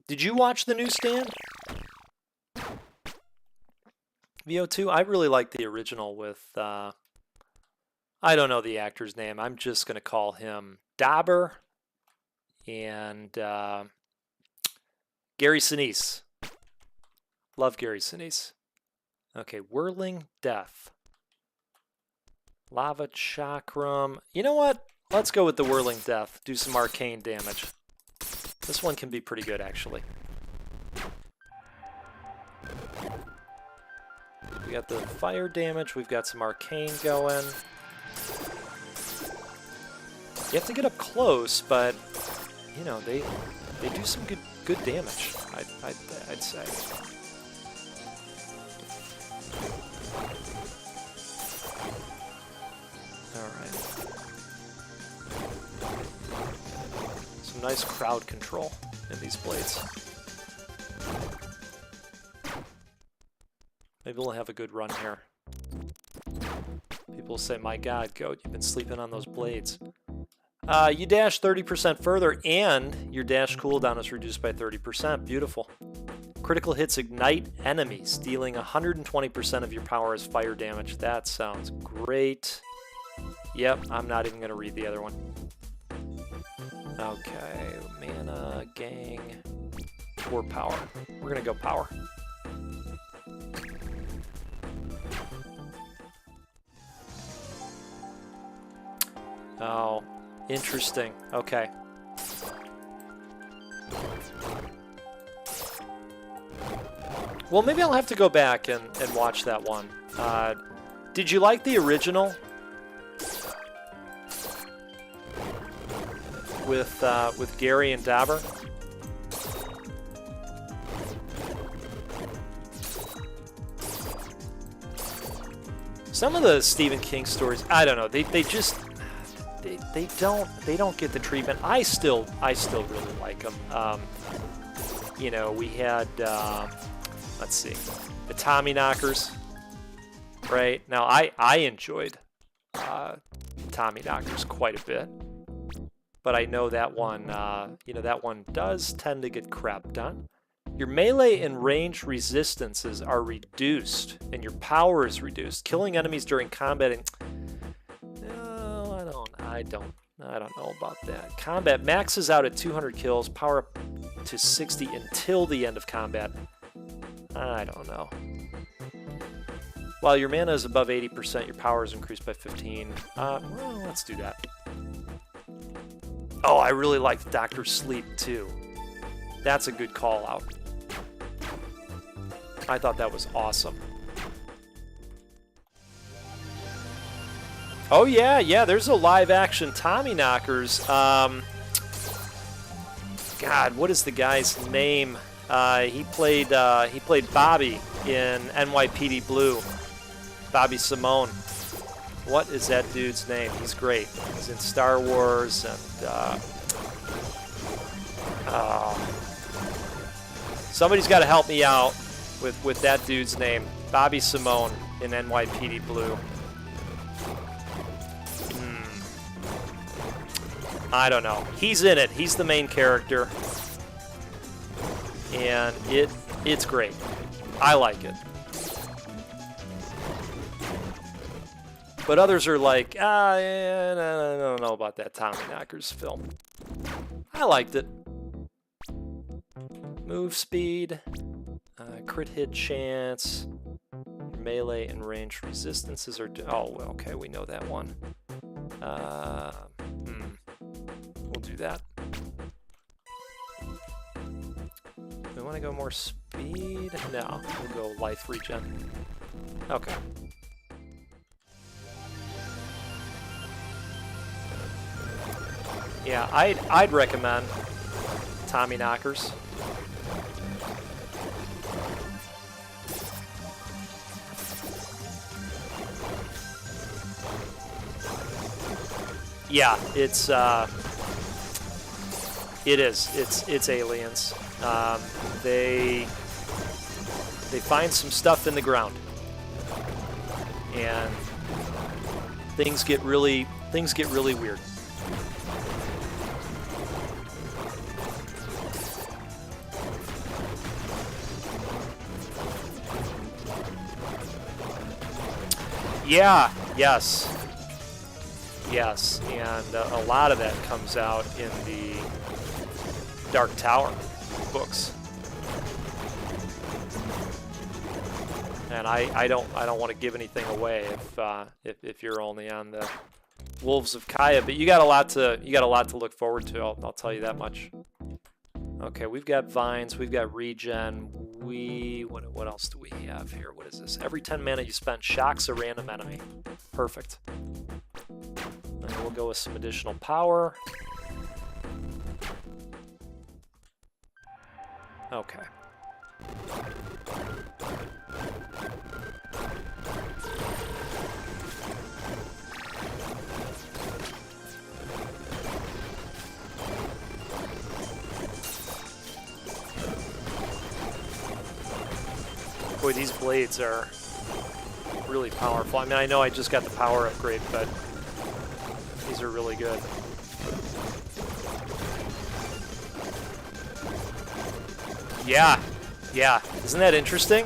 Did you watch the new Stand? VO2? I really like the original with I don't know the actor's name. I'm just going to call him Dauber and Gary Sinise. Love Gary Sinise. Okay, Whirling Death. Lava Chakram. You know what? Let's go with the Whirling Death. Do some arcane damage. This one can be pretty good, actually. We got the fire damage. We've got some arcane going. You have to get up close, but you know they do some good damage. I'd say. All right. Some nice crowd control in these blades. Maybe Maybe we'll have a good run here. People will say, my God, Goat, you've been sleeping on those blades. You dash 30% further, and your dash cooldown is reduced by 30%. Beautiful. Critical hits ignite enemies, dealing 120% of your power as fire damage. That sounds great. Yep, I'm not even going to read the other one. Okay, mana, gang, or power. We're going to go power. Oh, interesting. Okay. Well, maybe I'll have to go back and watch that one. Did you like the original? With Gary and Dabber? Some of the Stephen King stories, I don't know. They just they don't get the treatment. I still really like them. You know, we had let's see, the Tommyknockers, right? Now I enjoyed Tommyknockers quite a bit, but I know that one you know, that one does tend to get crapped on. Your melee and range resistances are reduced, and your power is reduced. Killing enemies during combat and I don't know about that. Combat maxes out at 200 kills, power up to 60 until the end of combat. I don't know. While your mana is above 80%, your power is increased by 15. Well, let's do that. Oh, I really liked Dr. Sleep too. That's a good call out. I thought that was awesome. Oh yeah, there's a live action Tommyknockers. God, what is the guy's name? He played Bobby in NYPD Blue. Bobby Simone. What is that dude's name? He's great. He's in Star Wars and somebody's got to help me out with that dude's name. Bobby Simone in NYPD Blue. I don't know. He's in it. He's the main character. And it's great. I like it. But others are like, I don't know about that Tommyknockers film. I liked it. Move speed, crit hit chance, melee and range resistances are... Oh, okay, we know that one. We'll do that. We want to go more speed? No, we'll go life regen. Okay. Yeah, I'd recommend Tommyknockers. Yeah, it's aliens. They find some stuff in the ground, and things get really weird. Yeah, yes, and a lot of that comes out in the Dark Tower books, and I don't want to give anything away if you're only on the Wolves of Kaya, but you got a lot to look forward to. I'll tell you that much. Okay, we've got vines, we've got regen. What else do we have here? What is this? Every 10 mana you spend shocks a random enemy. Perfect. And we'll go with some additional power. Okay. Boy, these blades are really powerful. I mean, I know I just got the power upgrade, but these are really good. Yeah, yeah. Isn't that interesting?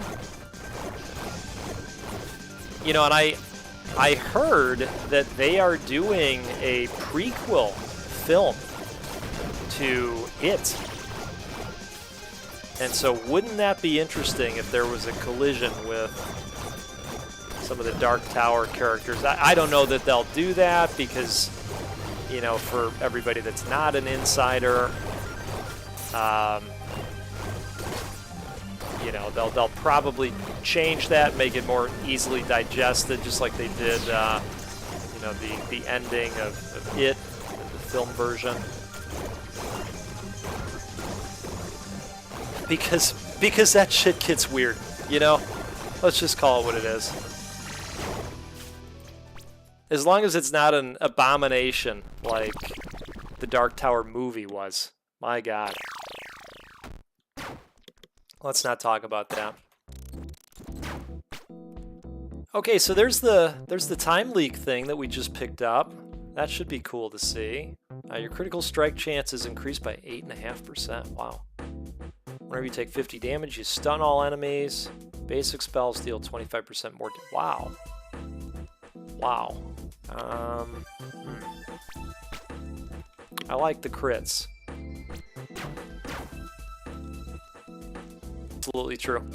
You know, and I heard that they are doing a prequel film to it. And so wouldn't that be interesting if there was a collision with some of the Dark Tower characters? I don't know that they'll do that because, you know, for everybody that's not an insider, you know, they'll probably change that, make it more easily digested, just like they did, you know, the ending of It, the film version. Because that shit gets weird, you know? Let's just call it what it is. As long as it's not an abomination like the Dark Tower movie was. My God. Let's not talk about that. Okay, so there's the time leak thing that we just picked up. That should be cool to see. Your critical strike chance is increased by 8.5%. Wow. Whenever you take 50 damage, you stun all enemies. Basic spells deal 25% more. Wow. Wow. I like the crits. Absolutely true.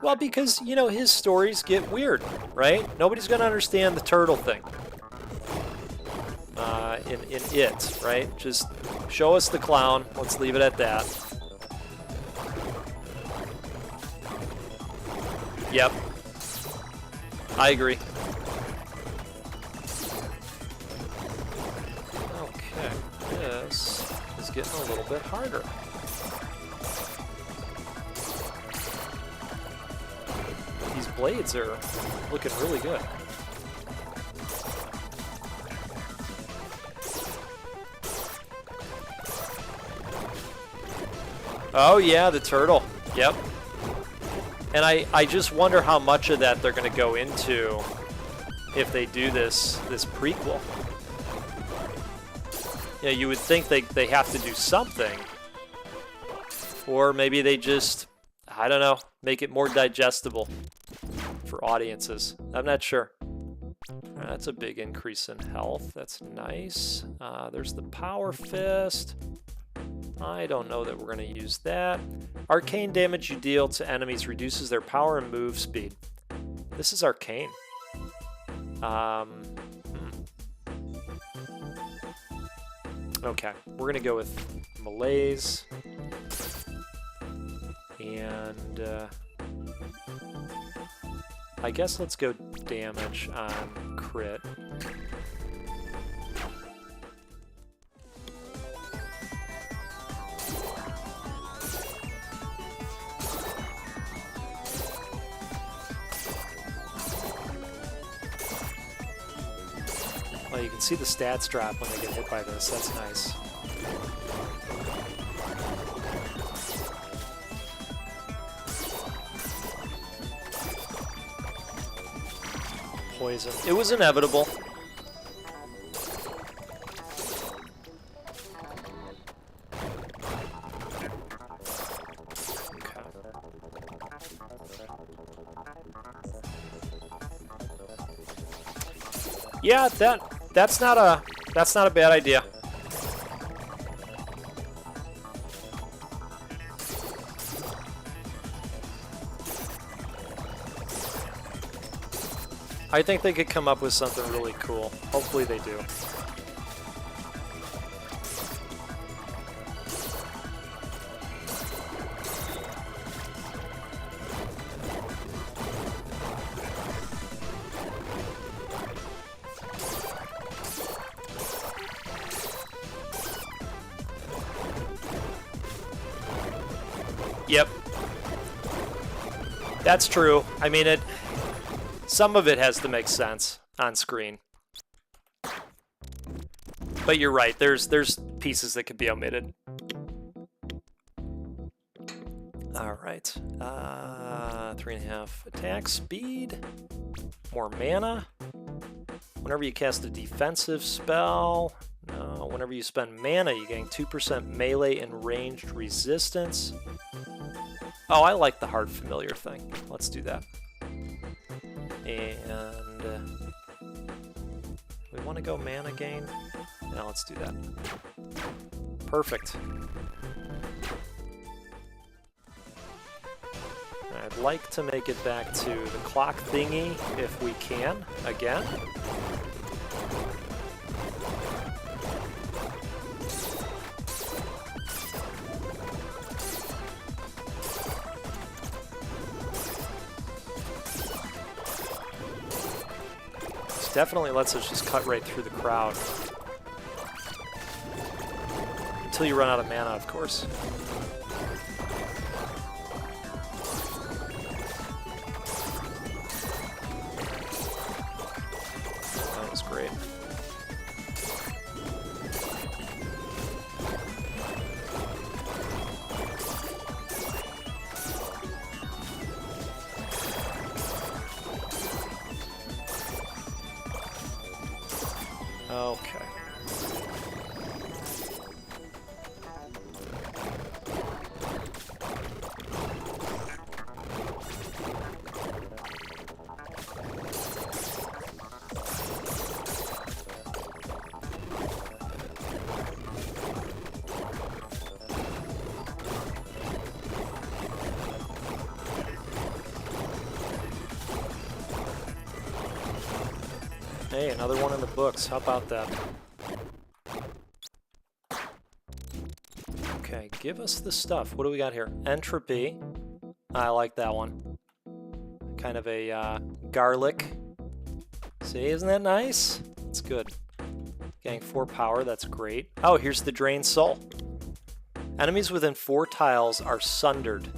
Well, because, you know, his stories get weird, right? Nobody's going to understand the turtle thing. In It, right? Just show us the clown. Let's leave it at that. Yep. I agree. Okay, this is getting a little bit harder. These blades are looking really good. Oh yeah, the turtle. Yep. And I just wonder how much of that they're going to go into if they do this prequel. Yeah, you would think they have to do something. Or maybe they just, I don't know, make it more digestible for audiences. I'm not sure. That's a big increase in health. That's nice. There's the Power Fist. I don't know that we're going to use that. Arcane damage you deal to enemies reduces their power and move speed. This is Arcane. Okay, we're going to go with Malaise. And I guess let's go damage on crit. Well, you can see the stats drop when they get hit by this. That's nice. Poison. It was inevitable. Okay. Yeah, that's not a bad idea. I think they could come up with something really cool. Hopefully they do. Yep. That's true. I mean, some of it has to make sense on screen. But you're right, there's pieces that could be omitted. All right. 3.5 attack speed. More mana. Whenever you cast a defensive spell, no, whenever you spend mana, you gain 2% melee and ranged resistance. Oh, I like the hard familiar thing. Let's do that. And we want to go mana gain. Now let's do that. Perfect. I'd like to make it back to the clock thingy if we can, again. This definitely lets us just cut right through the crowd. Until you run out of mana, of course. That was great. Okay. Hey, another one in the books. How about that? Okay, give us the stuff. What do we got here? Entropy. I like that one. Kind of a garlic. See, isn't that nice? It's good. Getting 4 power, that's great. Oh, here's the Drained Soul. Enemies within 4 tiles are sundered,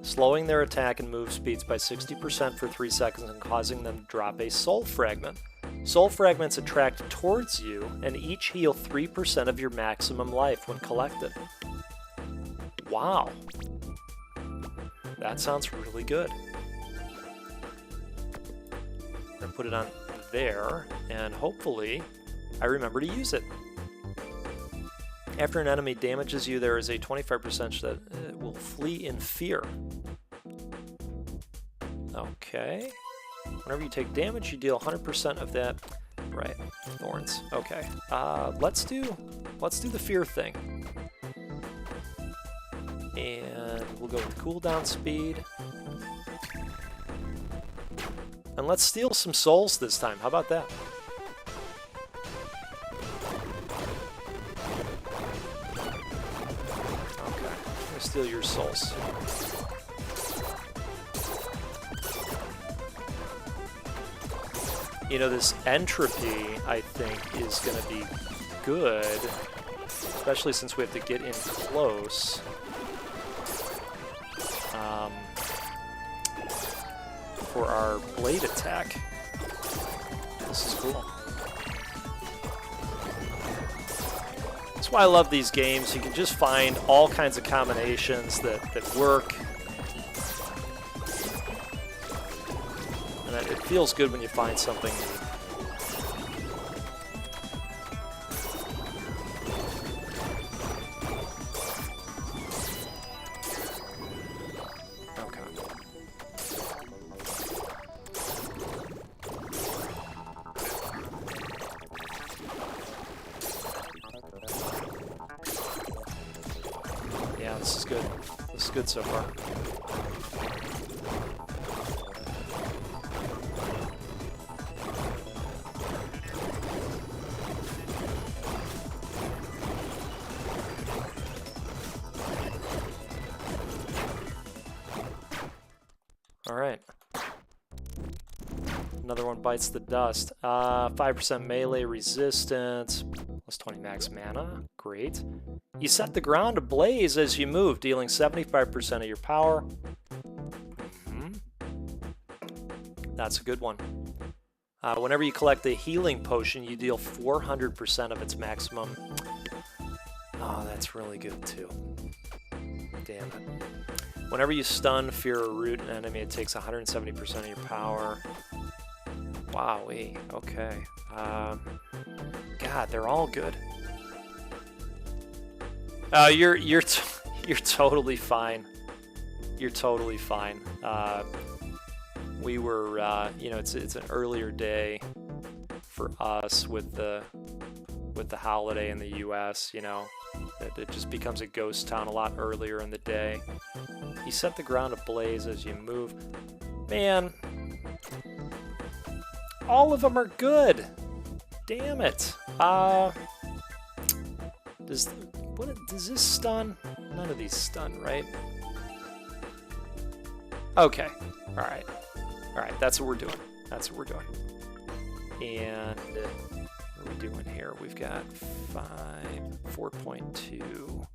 slowing their attack and move speeds by 60% for 3 seconds and causing them to drop a soul fragment. Soul fragments attract towards you and each heal 3% of your maximum life when collected. Wow. That sounds really good. I'm going to put it on there, and hopefully I remember to use it. After an enemy damages you, there is a 25% chance that it will flee in fear. Okay. Whenever you take damage, you deal 100% of that. Right, thorns. Okay. Let's do the fear thing. And we'll go with cooldown speed. And let's steal some souls this time. How about that? Okay, I'm gonna steal your souls. You know, this entropy, I think, is going to be good, especially since we have to get in close. For our blade attack. This is cool. That's why I love these games. You can just find all kinds of combinations that work. And it feels good when you find something neat. Okay. Yeah, this is good. This is good so far. Alright. Another one bites the dust. 5% melee resistance, plus 20 max mana. Great. You set the ground ablaze as you move, dealing 75% of your power. That's a good one. Whenever you collect a healing potion, you deal 400% of its maximum. Oh, that's really good too. Damn it. Whenever you stun, fear, or root an enemy, it takes 170% of your power. Wowee. Okay. God, they're all good. You're totally fine. You're totally fine. We were, you know, it's an earlier day for us with the holiday in the U.S. You know, it just becomes a ghost town a lot earlier in the day. You set the ground ablaze as you move. Man, all of them are good. Damn it. Does this stun? None of these stun, right? Okay. All right. All right. That's what we're doing. That's what we're doing. And what are we doing here? We've got 4.2.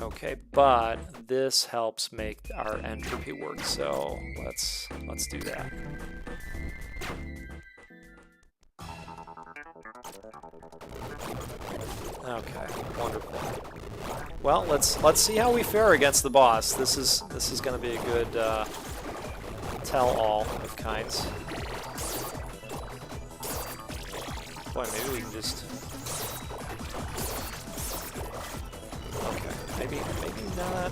Okay, but this helps make our entropy work. So let's do that. Okay, wonderful. Well, let's see how we fare against the boss. This is going to be a good tell-all of kinds. Boy, maybe we can just. Okay, maybe not.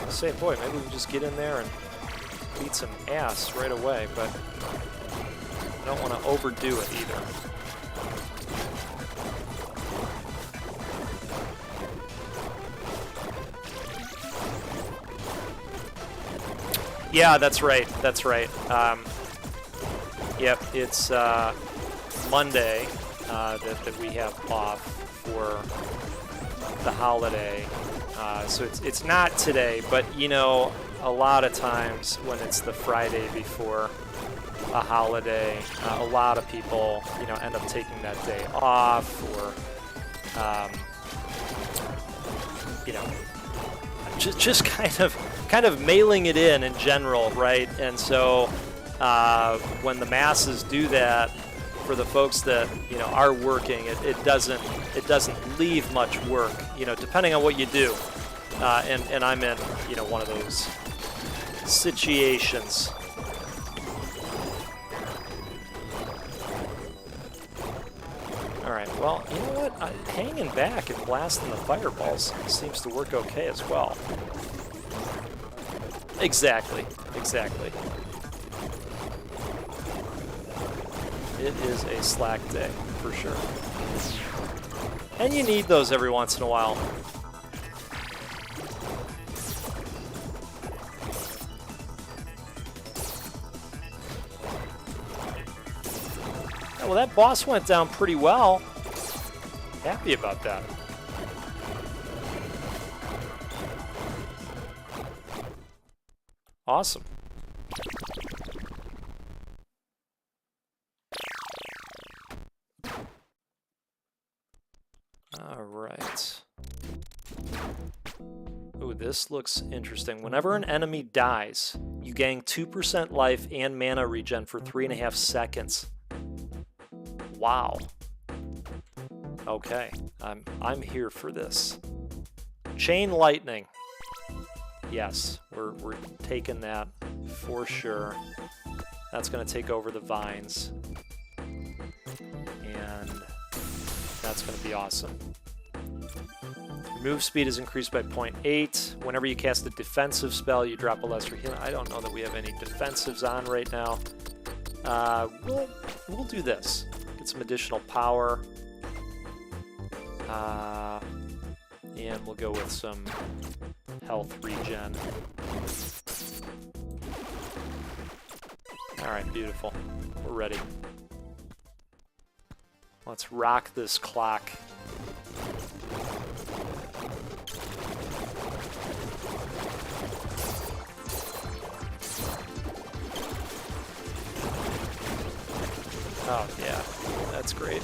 I say, boy, maybe we can just get in there and beat some ass right away, but I don't want to overdo it either. Yeah, that's right. That's right. Yep, it's Monday that we have off for the holiday. So it's not today, but you know, a lot of times when it's the Friday before a holiday, a lot of people, you know, end up taking that day off, or you know, just kind of mailing it in general, right? And so when the masses do that, for the folks that, you know, are working, it doesn't leave much work, you know, depending on what you do. And I'm in, you know, one of those situations. All right, well, you know what? Hanging back and blasting the fireballs seems to work okay as well. Exactly. It is a slack day, for sure. And you need those every once in a while. Well, that boss went down pretty well. Happy about that. Awesome. All right. Ooh, this looks interesting. Whenever an enemy dies, you gain 2% life and mana regen for 3.5 seconds. Wow. Okay, I'm here for this. Chain lightning. Yes, we're taking that for sure. That's going to take over the vines, and that's going to be awesome. Your move speed is increased by 0.8. Whenever you cast a defensive spell, you drop a lesser healing. I don't know that we have any defensives on right now. We'll do this. Get some additional power. And we'll go with some health regen. Alright, beautiful. We're ready. Let's rock this clock. Oh, yeah. That's great.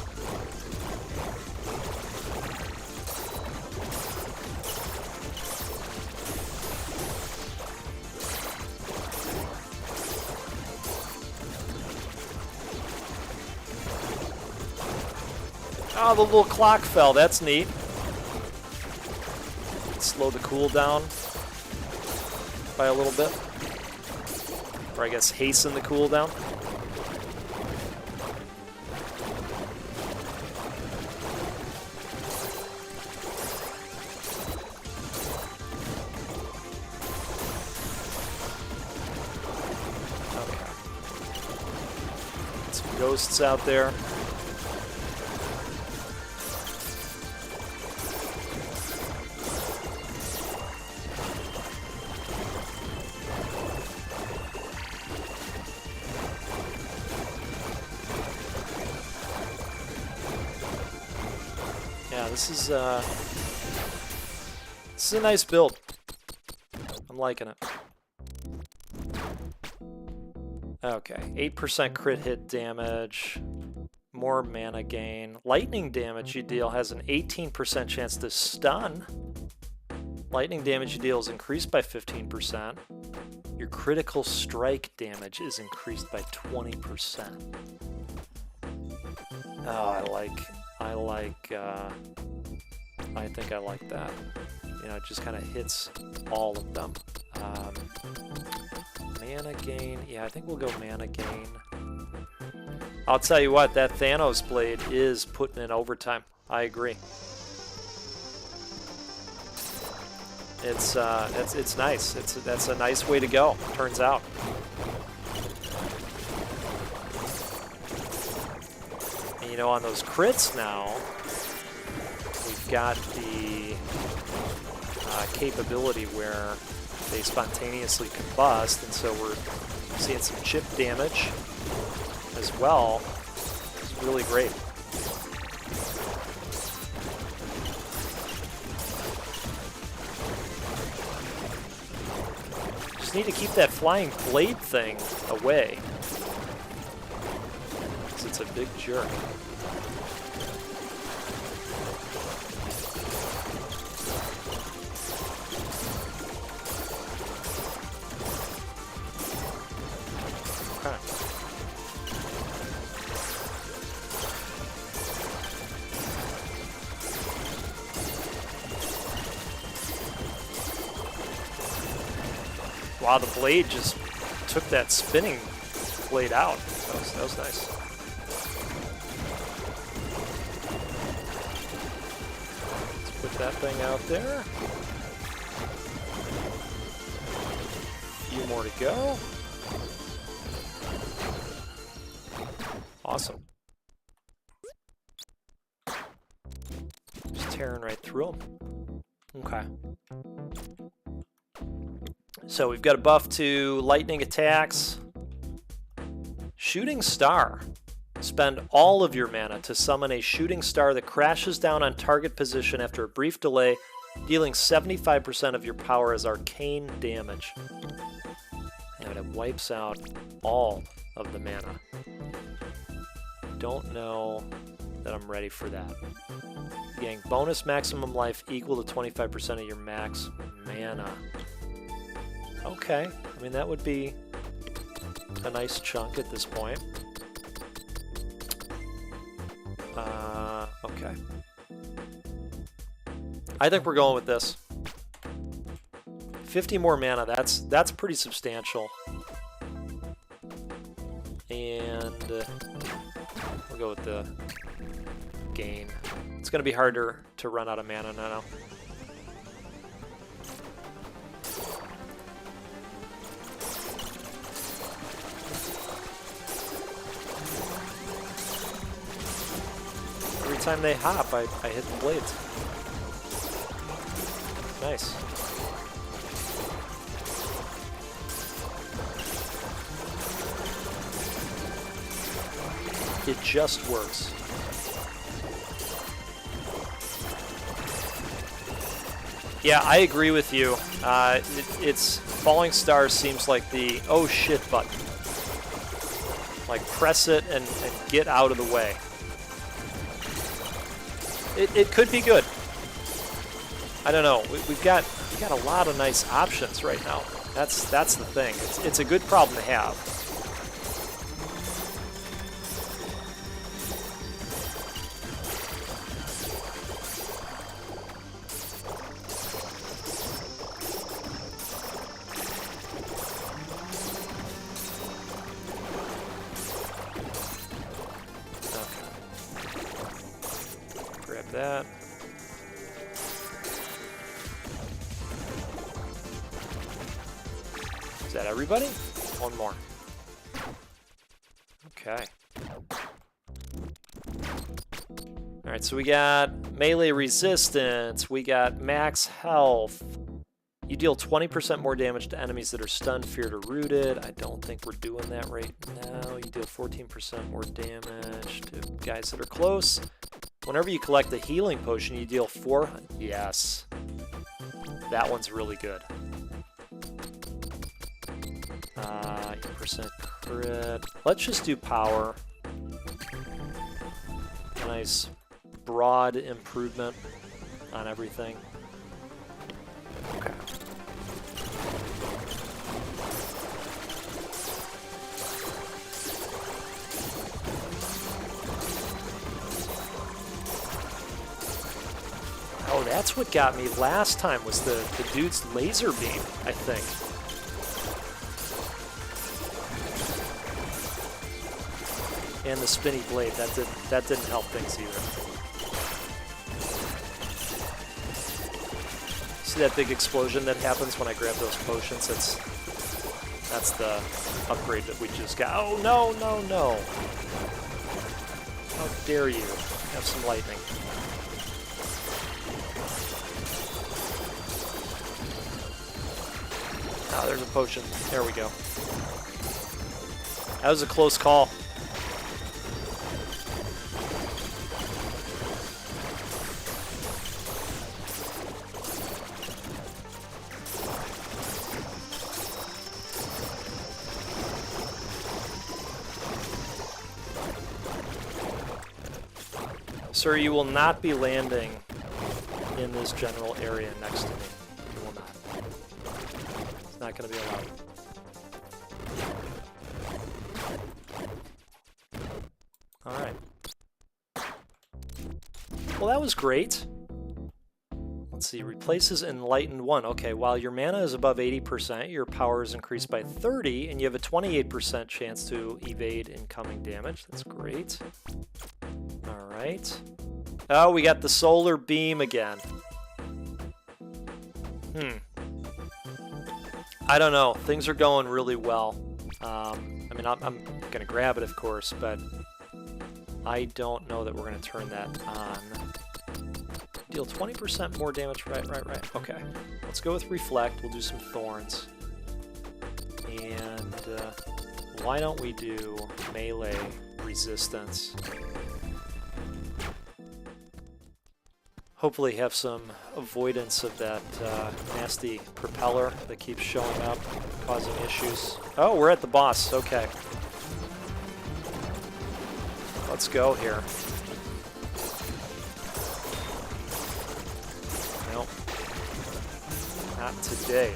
Oh, the little clock fell. That's neat. slow the cooldown by a little bit. Or I guess hasten the cooldown. Okay. Some ghosts out there. Yeah, this is a nice build. I'm liking it. Okay, 8% crit hit damage, more mana gain. Lightning damage you deal has an 18% chance to stun. Lightning damage you deal is increased by 15%. Your critical strike damage is increased by 20%. Oh, I think I like that. You know, it just kind of hits all of them. Mana gain, yeah, I think we'll go mana gain. I'll tell you what, that Thanos blade is putting in overtime. I agree. It's nice. That's a nice way to go, turns out. And you know, on those crits now, we've got the capability where they spontaneously combust, and so we're seeing some chip damage as well. It's really great. Just need to keep that flying blade thing away, because it's a big jerk. Wow, the blade just took that spinning blade out. That was nice. Let's put that thing out there. A few more to go. Awesome. Just tearing right through them. Okay. So we've got a buff to lightning attacks. Shooting star. Spend all of your mana to summon a shooting star that crashes down on target position after a brief delay, dealing 75% of your power as arcane damage. And it wipes out all of the mana. Don't know that I'm ready for that. Getting bonus maximum life equal to 25% of your max mana. Okay, I mean, that would be a nice chunk at this point. Okay. I think we're going with this. 50 more mana, that's pretty substantial. And we'll go with the gain. It's going to be harder to run out of mana now. Every time they hop, I hit the blades. Nice. It just works. Yeah, I agree with you. It's Falling Star seems like the oh shit button. Like press it and get out of the way. It could be good. I don't know. We've got a lot of nice options right now. That's the thing. It's a good problem to have. that everybody? One more. Okay. Alright, so we got melee resistance, we got max health. You deal 20% more damage to enemies that are stunned, feared, or rooted. I don't think we're doing that right now. You deal 14% more damage to guys that are close. Whenever you collect a healing potion, you deal 4... Yes. That one's really good. 8% crit. Let's just do power. A nice broad improvement on everything. Okay. Oh, that's what got me last time, was the dude's laser beam, I think. And the spinny blade, that didn't help things either. See that big explosion that happens when I grab those potions? That's the upgrade that we just got. Oh, no, no, no. How dare you have some lightning. Oh, there's a potion. There we go. That was a close call. Sir, you will not be landing in this general area next to me. You will not. It's not going to be allowed. Alright. Well, that was great. Let's see. Replaces Enlightened 1. Okay, while your mana is above 80%, your power is increased by 30, and you have a 28% chance to evade incoming damage. That's great. Alright. Oh, we got the solar beam again. I don't know. Things are going really well. I mean, I'm going to grab it, of course, but I don't know that we're going to turn that on. Deal 20% more damage. Right. Okay. Let's go with Reflect. We'll do some Thorns. And why don't we do melee resistance? Hopefully have some avoidance of that nasty propeller that keeps showing up, causing issues. Oh, we're at the boss. Okay. Let's go here. Nope. Not today.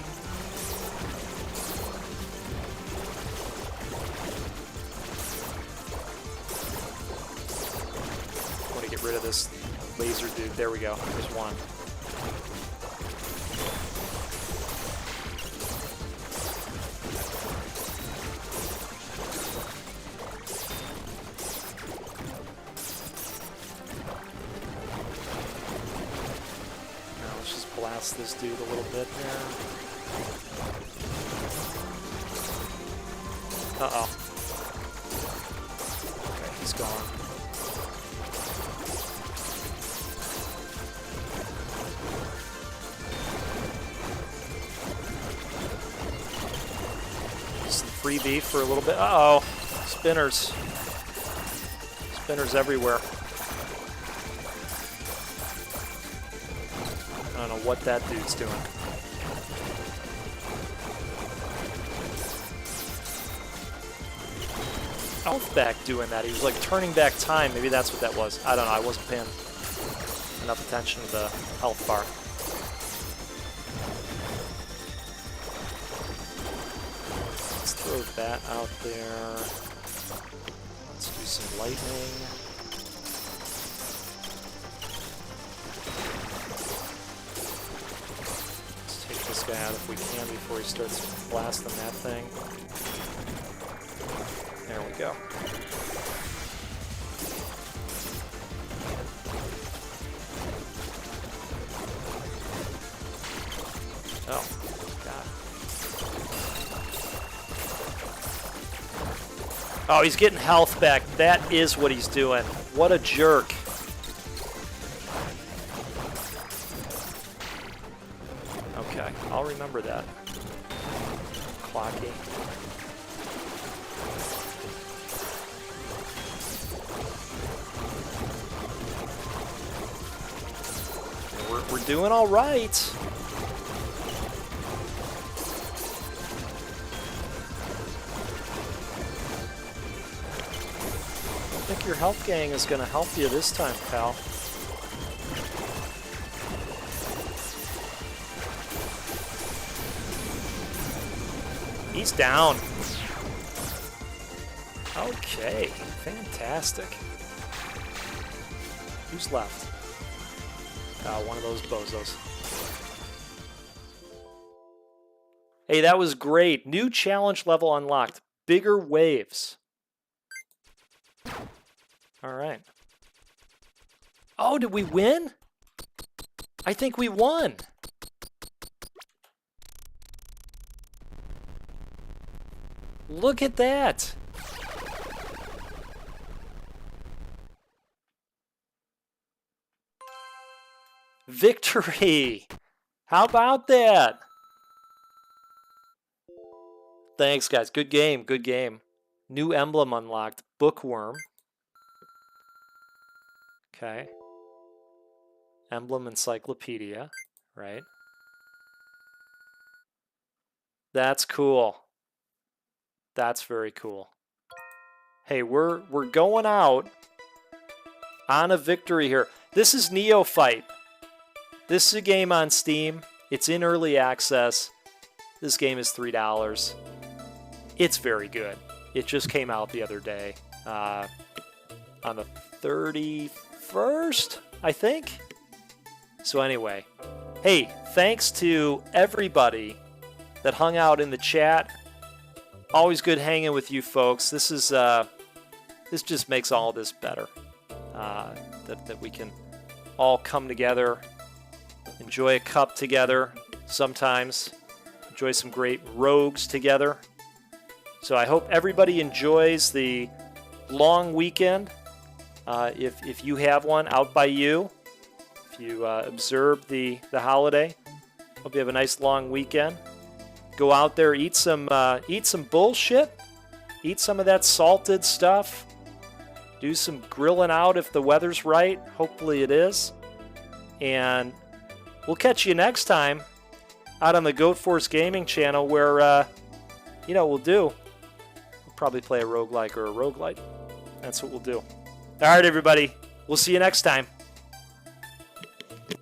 I want to get rid of this laser dude. There we go. There's one. Now let's just blast this dude a little bit here. Uh-oh. Okay, he's gone. Freebie for a little bit. Uh-oh. Spinners. Spinners everywhere. I don't know what that dude's doing. Back doing that. He was like turning back time. Maybe that's what that was. I don't know. I wasn't paying enough attention to the health bar. Throw that out there. Let's do some lightning. Let's take this guy out if we can before he starts blasting that thing. There we go. Oh, God. Oh, he's getting health back. That is what he's doing. What a jerk. Okay, I'll remember that. Clocky. We're doing all right. I think your health gang is going to help you this time, pal. He's down. Okay, fantastic. Who's left? One of those bozos. Hey, that was great. New challenge level unlocked. Bigger waves. All right. Oh, did we win? I think we won. Look at that. Victory. How about that? Thanks, guys. Good game. Good game. New emblem unlocked. Bookworm. Okay. Emblem encyclopedia. Right. That's cool. That's very cool. Hey, we're going out on a victory here. This is Neophyte. This is a game on Steam. It's in early access. This game is $3. It's very good. It just came out the other day. On the 31st, I think. So anyway. Hey, thanks to everybody that hung out in the chat. Always good hanging with you folks. This is this just makes all this better. That we can all come together, enjoy a cup together sometimes, enjoy some great rogues together. So I hope everybody enjoys the long weekend. If you have one out by you, if you observe the holiday, hope you have a nice long weekend. Go out there, eat some bullshit, eat some of that salted stuff, do some grilling out if the weather's right. Hopefully it is. And we'll catch you next time out on the Goat Force Gaming channel where, you know what we'll probably play a roguelike or a roguelite. That's what we'll do. All right, everybody. We'll see you next time.